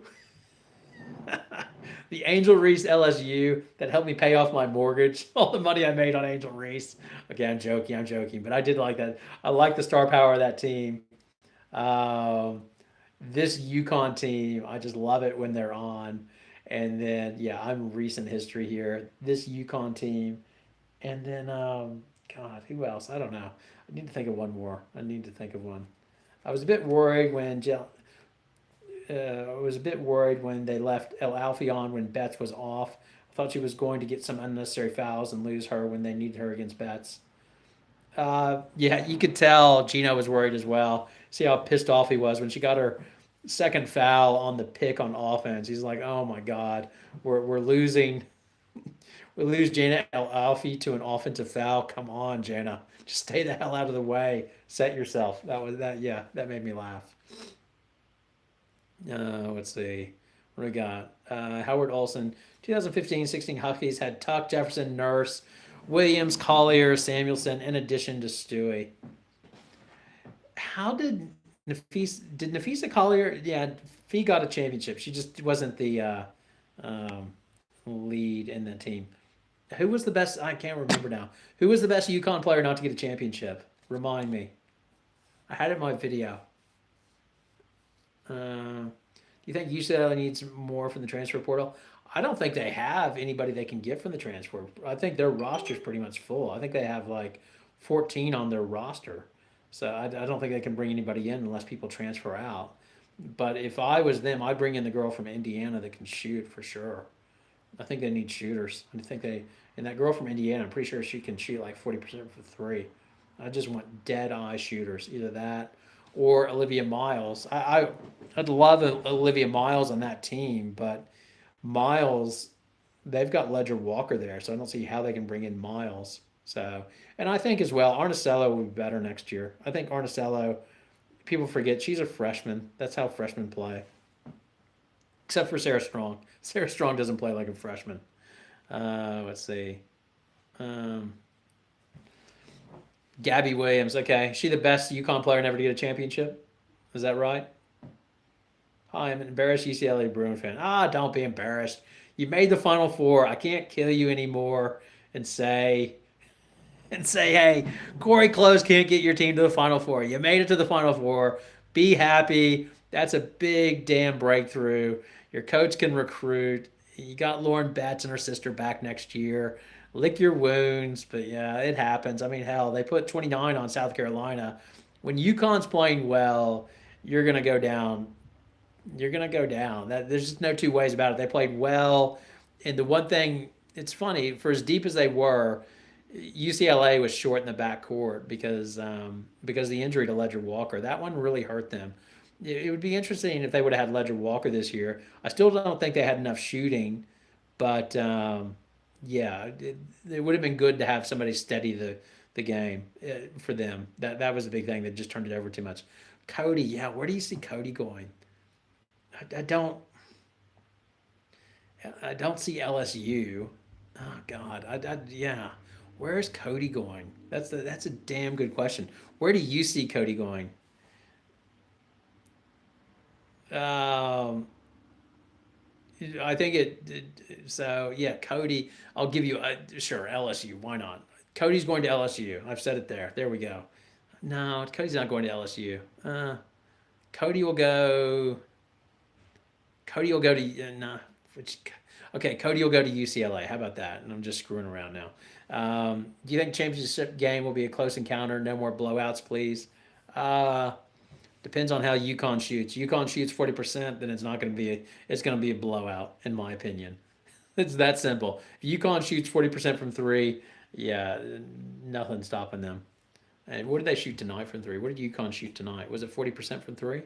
The Angel Reese LSU that helped me pay off my mortgage, all the money I made on Angel Reese. Okay, I'm joking, but I did like that. I like the star power of that team. Um, this UConn team, I just love it when they're on. And then, yeah, I'm recent history here. This UConn team, and then, God, who else? I don't know. I need to think of one more. I need to think of one. I was a bit worried when I was a bit worried when they left El Alfie on when Betts was off. I thought she was going to get some unnecessary fouls and lose her when they needed her against Betts. Yeah, you could tell Gino was worried as well. See how pissed off he was when she got her second foul on the pick on offense. He's like, "Oh my God, we're losing. We lose Jana El Alfie to an offensive foul. Come on, Jana, just stay the hell out of the way. Set yourself." That was that. Yeah, that made me laugh. Let's see. What do we got? Howard Olson, 2015-16 Huskies had Tuck, Jefferson, Nurse, Williams, Collier, Samuelson, in addition to Stewie. How did Nafisa Collier? Yeah, Fee got a championship. She just wasn't the um, lead in the team. Who was the best? I can't remember now. Who was the best UConn player not to get a championship? Remind me. I had it in my video. Do you think UCLA needs more from the transfer portal? I don't think they have anybody they can get from the transfer. I think their roster's pretty much full. I think they have like 14 on their roster. So I don't think they can bring anybody in unless people transfer out. But if I was them, I'd bring in the girl from Indiana that can shoot for sure. I think they need shooters. I think they and that girl from Indiana, I'm pretty sure she can shoot like 40% for three. I just want dead eye shooters, either that or Olivia Miles. I'd love Olivia Miles on that team, but Miles, they've got Ledger Walker there, so I don't see how they can bring in Miles. So, and I think as well, Arnicello will be better next year. I think Arnicello, people forget she's a freshman. That's how freshmen play, except for Sarah Strong. Sarah Strong doesn't play like a freshman. Let's see. Um, Gabby Williams. Okay, she the best UConn player never to get a championship. Is that right? Hi, I'm an embarrassed UCLA Bruin fan. Ah, don't be embarrassed. You made the Final Four. I can't kill you anymore and say hey, Corey Close can't get your team to the Final Four. You made it to the Final Four. Be happy. That's a big damn breakthrough. Your coach can recruit. You got Lauren Betts and her sister back next year. Lick your wounds, but yeah, it happens. I mean, hell, they put 29 on South Carolina. When UConn's playing well, you're gonna go down. You're gonna go down. There's just no two ways about it. They played well, and the one thing it's funny for as deep as they were, UCLA was short in the backcourt because the injury to Ledger Walker. That one really hurt them. It would be interesting if they would have had Ledger Walker this year. I still don't think they had enough shooting, but yeah, it would have been good to have somebody steady the game for them. That was the big thing that just turned it over too much. Cody, yeah, where do you see Cody going? I don't I don't see LSU. Oh God, yeah. Where's Cody going? That's a damn good question. Where do you see Cody going? Um, I think so yeah, Cody. I'll give you sure LSU. Why not? Cody's going to LSU. I've said it there. There we go. No, Cody's not going to LSU. Cody will go. Cody will go to no. Which, okay, Cody will go to UCLA. How about that? And I'm just screwing around now. Do you think championship game will be a close encounter? No more blowouts, please. Uh, Depends on how UConn shoots. UConn shoots 40%, then it's not going to be it's going to be a blowout, in my opinion. It's that simple. If UConn shoots 40% from three, yeah, nothing stopping them. And what did they shoot tonight from three? What did UConn shoot tonight? Was it 40% from three?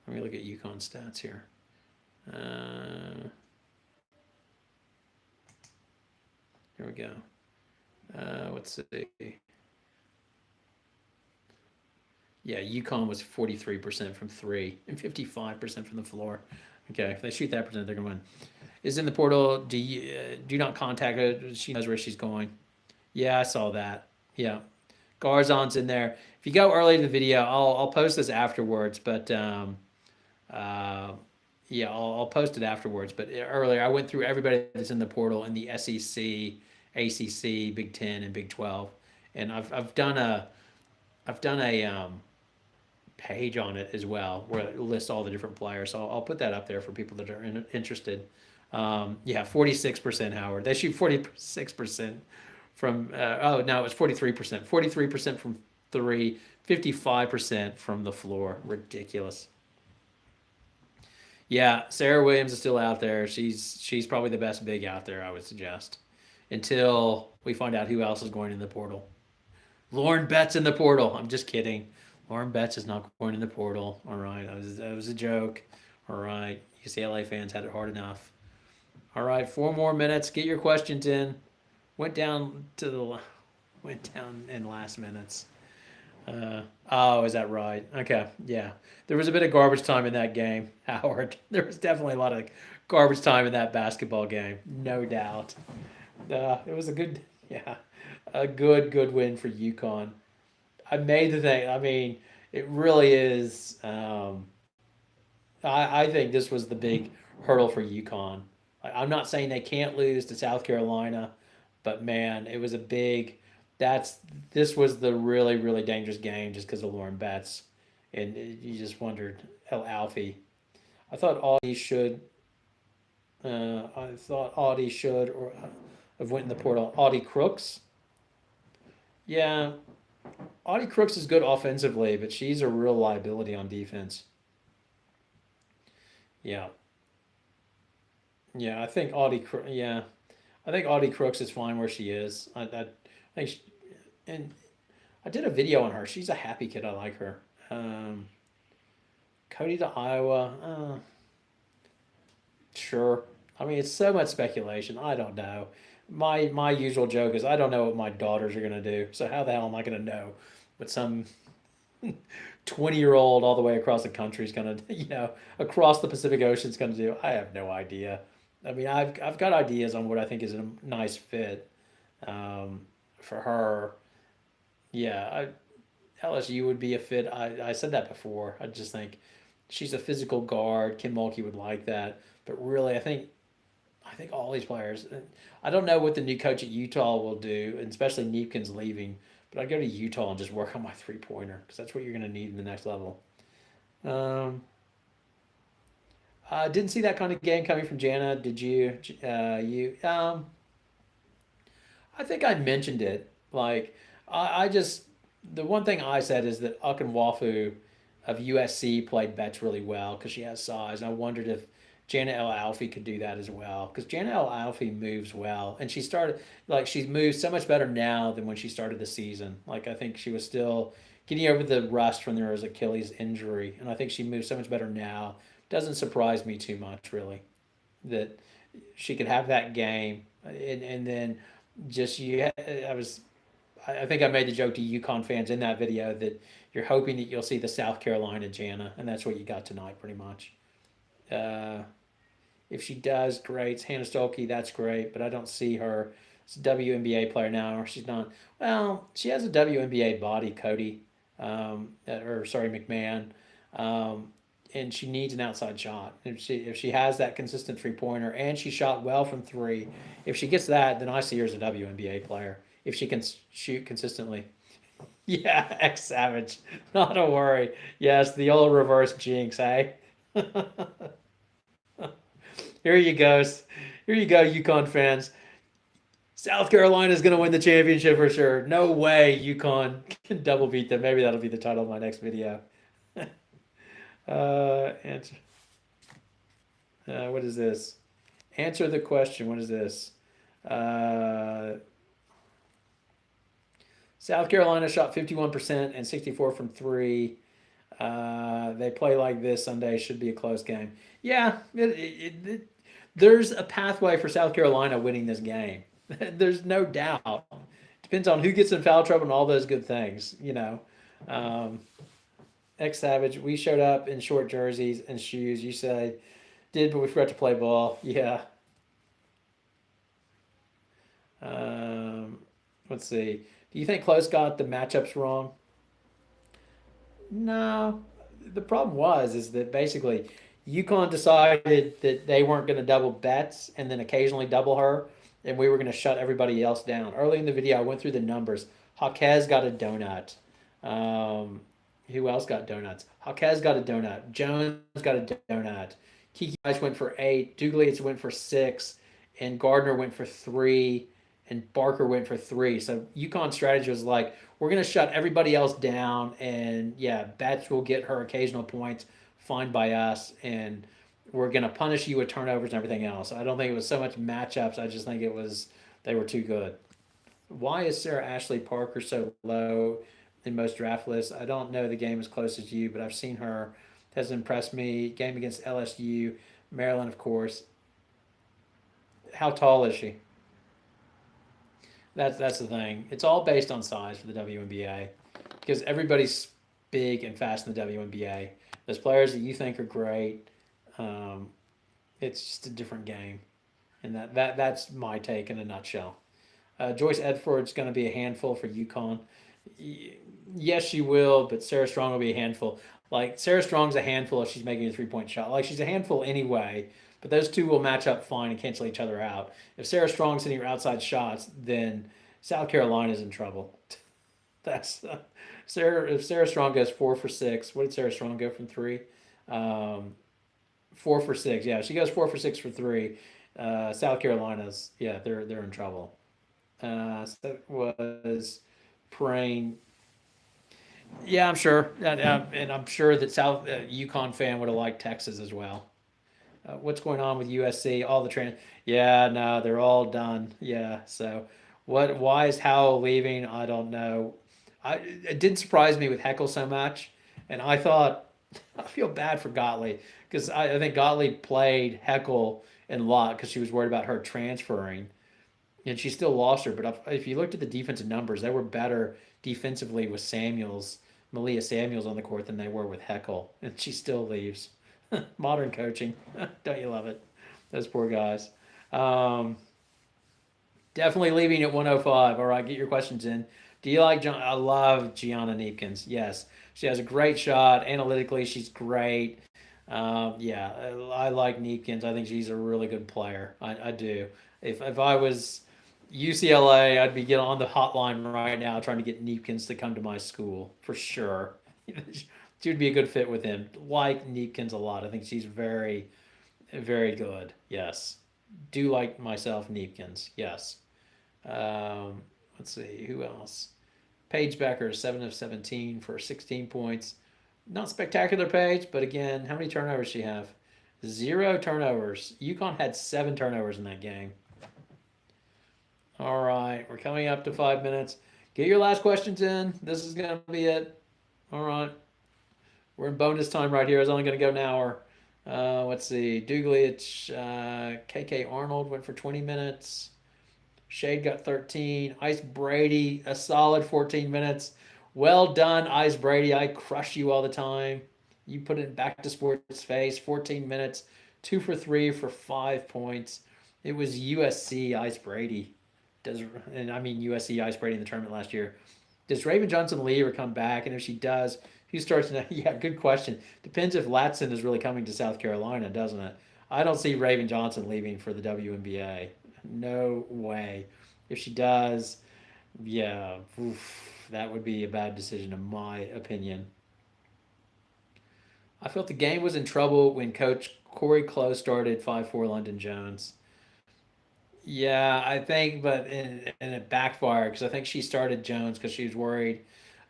Let me look at UConn stats here. Here we go. Let's see. Yeah, UConn was 43% from three and 55% from the floor. Okay, if they shoot that percent, they're gonna win. Is in the portal. Do not contact her. She knows where she's going. Yeah, I saw that. Yeah, Garzon's in there. If you go early to the video, I'll post this afterwards. But uh, yeah, I'll post it afterwards. But earlier, I went through everybody that's in the portal in the SEC, ACC, Big 10, and Big 12, and I've done a page on it as well where it lists all the different players. So I'll put that up there for people that are interested. Yeah, 46% Howard. They shoot 46% from. Oh no, it was 43%. 43% from three. 55% from the floor. Ridiculous. Yeah, Sarah Williams is still out there. She's probably the best big out there, I would suggest, until we find out who else is going in the portal. Lauren Betts in the portal. I'm just kidding. Lauren Betts is not going in the portal. All right, that was a joke. All right, UCLA fans had it hard enough. All right, 4 more minutes. Get your questions in. Went down in last minutes. Oh, is that right? Okay, yeah. There was a bit of garbage time in that game, Howard. There was definitely a lot of garbage time in that basketball game, no doubt. It was a good, yeah, a good win for UConn. I made the thing. I mean, it really is. I think this was the big hurdle for UConn. I'm not saying they can't lose to South Carolina, but man, it was a big. That's this was the really dangerous game just because of Lauren Betts, and you just wondered, El Alfie. I thought Audie should. I thought Audie should or have went in the portal. Audie Crooks. Yeah, Audie Crooks is good offensively, but she's a real liability on defense. Yeah, yeah. Yeah, I think Audie Crooks is fine where she is. I think, she, and I did a video on her. She's a happy kid. I like her. Um, Cody to Iowa. Sure. I mean, it's so much speculation. I don't know. My usual joke is I don't know what my daughters are gonna do. So how the hell am I gonna know what some 20-year old all the way across the country is gonna across the Pacific Ocean is gonna do? I have no idea. I mean, I've got ideas on what I think is a nice fit um, for her. Yeah, LSU would be a fit. I said that before. I just think she's a physical guard. Kim Mulkey would like that. But really, I think all these players. I don't know what the new coach at Utah will do, and especially Neepkin's leaving. But I'd go to Utah and just work on my 3 pointer because that's what you're going to need in the next level. Um, I didn't see that kind of game coming from Jana. Did you? You? I think I mentioned it. Like I just the one thing I said is that Akinwafu of USC played Betts really well because she has size. And I wondered if Jana El Alfie could do that as well because Jana El Alfie moves well, and she's moved so much better now than when she started the season. Like I think she was still getting over the rust from there as Achilles injury, and I think she moves so much better now. Doesn't surprise me too much really that she could have that game, and then just you. I think I made the joke to UConn fans in that video that you're hoping that you'll see the South Carolina Jana, and that's what you got tonight, pretty much. Uh, if she does, great. Hannah Stolke, that's great, but I don't see her as a WNBA player now. Or she's not. Well, she has a WNBA body, Cody, or sorry, McMahon, and she needs an outside shot. If she has that consistent 3 pointer and she shot well from three, if she gets that, then I see her as a WNBA player. If she can shoot consistently. Yeah, ex Savage. Not a worry. Yes, the old reverse jinx, eh? Here you go. Here you go, UConn fans. South Carolina's going to win the championship for sure. No way UConn can double beat them. Maybe that'll be the title of my next video. Answer. What is this? Answer the question. What is this? Uh, South Carolina shot 51% and 64 from three. They play like this Sunday. Should be a close game. Yeah, there's a pathway for South Carolina winning this game. There's no doubt. Depends on who gets in foul trouble and all those good things. Um, X Savage. We showed up in short jerseys and shoes. You say did, but we forgot to play ball. Yeah. Um, let's see. Do you think Close got the matchups wrong? No. The problem is that basically UConn decided that they weren't going to double Betts and then occasionally double her, and we were going to shut everybody else down. Early in the video, I went through the numbers. Jaquez got a donut. Um, who else got donuts? Jaquez got a donut. Jones got a donut. Kiki Ice went for 8. Duglius went for 6. And Gardner went for 3. And Barker went for 3. So UConn's strategy was like, we're going to shut everybody else down. And yeah, Betts will get her occasional points, fine by us. And we're going to punish you with turnovers and everything else. I don't think it was so much matchups. I just think it was they were too good. Why is Sarah Ashley Parker so low in most draft lists? I don't know the game as close as you, but I've seen her. Has impressed me. Game against LSU, Maryland, of course. How tall is she? That's the thing. It's all based on size for the WNBA because everybody's big and fast in the WNBA. There's players that you think are great. Um, it's just a different game, and that's my take in a nutshell. Joyce Edford's going to be a handful for UConn. Yes, she will, but Sarah Strong will be a handful. Like Sarah Strong's a handful if she's making a 3 point shot. Like she's a handful anyway, but those two will match up fine and cancel each other out. If Sarah Strong's hitting her outside shots, then South Carolina's in trouble. That's Sarah. If Sarah Strong goes 4 for 6, what did Sarah Strong go from three? Um, 4 for 6. Yeah, she goes 4 for 6 for three. South Carolina's they're in trouble. So that was praying. Yeah, I'm sure, and I'm sure that South UConn fan would have liked Texas as well. What's going on with USC? All the trans. Yeah, no, they're all done. Yeah, so what? Why is Howell leaving? I don't know. It didn't surprise me with Heckle so much, and I thought I feel bad for Gottlieb because I think Gottlieb played Heckle and Lott because she was worried about her transferring, and she still lost her. But if you looked at the defensive numbers, they were better defensively with Malia Samuels on the court than they were with Heckle, and she still leaves. Modern coaching, don't you love it? Those poor guys. Um, Definitely leaving at 105. All right, get your questions in. Do you like John? I love Gianna Neepkins. Yes, she has a great shot. Analytically, she's great. Yeah, I like Neepkins. I think she's a really good player. I do. If I was UCLA, I'd be getting on the hotline right now trying to get Neepkins to come to my school for sure. She would be a good fit with him. Like Neepkins a lot. I think she's very, very good. Yes. Do like myself Neepkins. Yes. Um, let's see. Who else? Paige Becker, 7 of 17 for 16 points. Not spectacular, Paige, but again, how many turnovers she have? 0 turnovers. UConn had 7 turnovers in that game. All right, we're coming up to 5 minutes. Get your last questions in. This is going to be it. All right. We're in bonus time right here. It's only going to go an hour. Let's see. Duglich, KK Arnold went for 20 minutes. Shade got 13. Ice Brady, a solid 14 minutes. Well done, Ice Brady. I crush you all the time. You put it back to sports face. 14 minutes. 2 for 3 for 5 points. It was USC Ice Brady. And I mean USC Ice Brady in the tournament last year. Does Raven Johnson leave or come back? And if she does, who starts now? Yeah, good question. Depends if Latson is really coming to South Carolina, doesn't it? I don't see Raven Johnson leaving for the WNBA. No way. If she does, yeah, oof, that would be a bad decision, in my opinion. I felt the game was in trouble when Coach Corey Close started 5-4 London Jones. Yeah, I think, but and it backfired because I think she started Jones because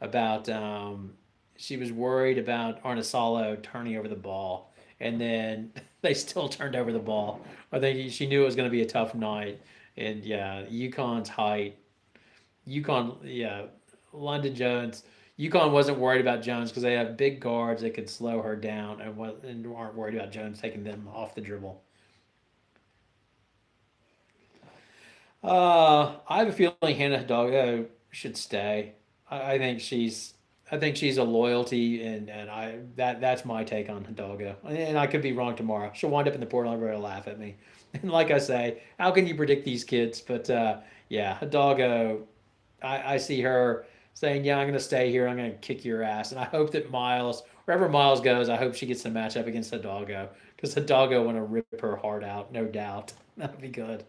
about she was worried about Arnasalo turning over the ball, and then they still turned over the ball. I think she knew it was going to be a tough night, and yeah, UConn's height, UConn, yeah, London Jones. UConn wasn't worried about Jones because they have big guards that could slow her down and aren't worried about Jones taking them off the dribble. I have a feeling Hannah Hidalgo should stay. I think she's a loyalty, and that's my take on Hidalgo. And I could be wrong tomorrow. She'll wind up in the portal. Everybody will laugh at me. And like I say, how can you predict these kids? But yeah, Hidalgo, I see her saying, "Yeah, I'm going to stay here. I'm going to kick your ass." And I hope that Miles, wherever Miles goes, I hope she gets the matchup against Hidalgo because Hidalgo want to rip her heart out, no doubt. That'd be good.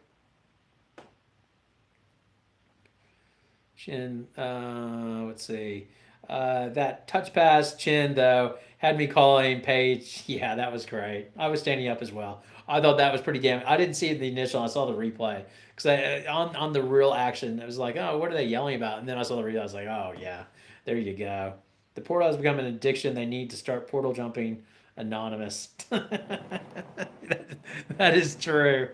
Chin, let's see. That touch pass, Chin, though, had me calling Paige. Yeah, that was great. I was standing up as well. I thought that was pretty damn. I didn't see the initial. I saw the replay because on the real action, it was like, oh, what are they yelling about? And then I saw the replay. I was like, oh yeah, there you go. The portal has become an addiction. They need to start portal jumping anonymous. That is true.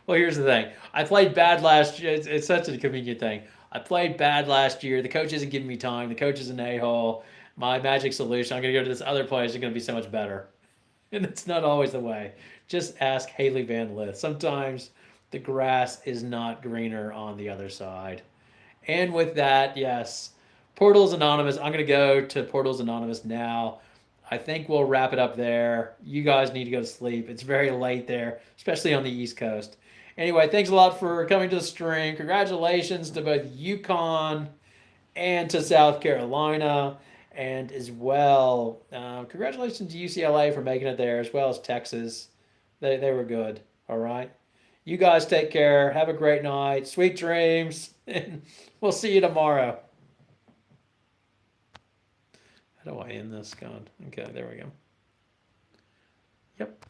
Well, here's the thing. I played bad last year. It's such a convenient thing. I played bad last year. The coach isn't giving me time. The coach is an a-hole. My magic solution, I'm going to go to this other place. It's going to be so much better. And it's not always the way. Just ask Haley Van Lith. Sometimes the grass is not greener on the other side. And with that, yes, Portals Anonymous. I'm going to go to Portals Anonymous now. I think we'll wrap it up there. You guys need to go to sleep. It's very late there, especially on the East Coast. Anyway, thanks a lot for coming to the stream. Congratulations to both UConn and to South Carolina, and as well, congratulations to UCLA for making it there, as well as Texas. They were good. All right. You guys take care. Have a great night. Sweet dreams. And we'll see you tomorrow. How do I end this? God. Okay, there we go. Yep.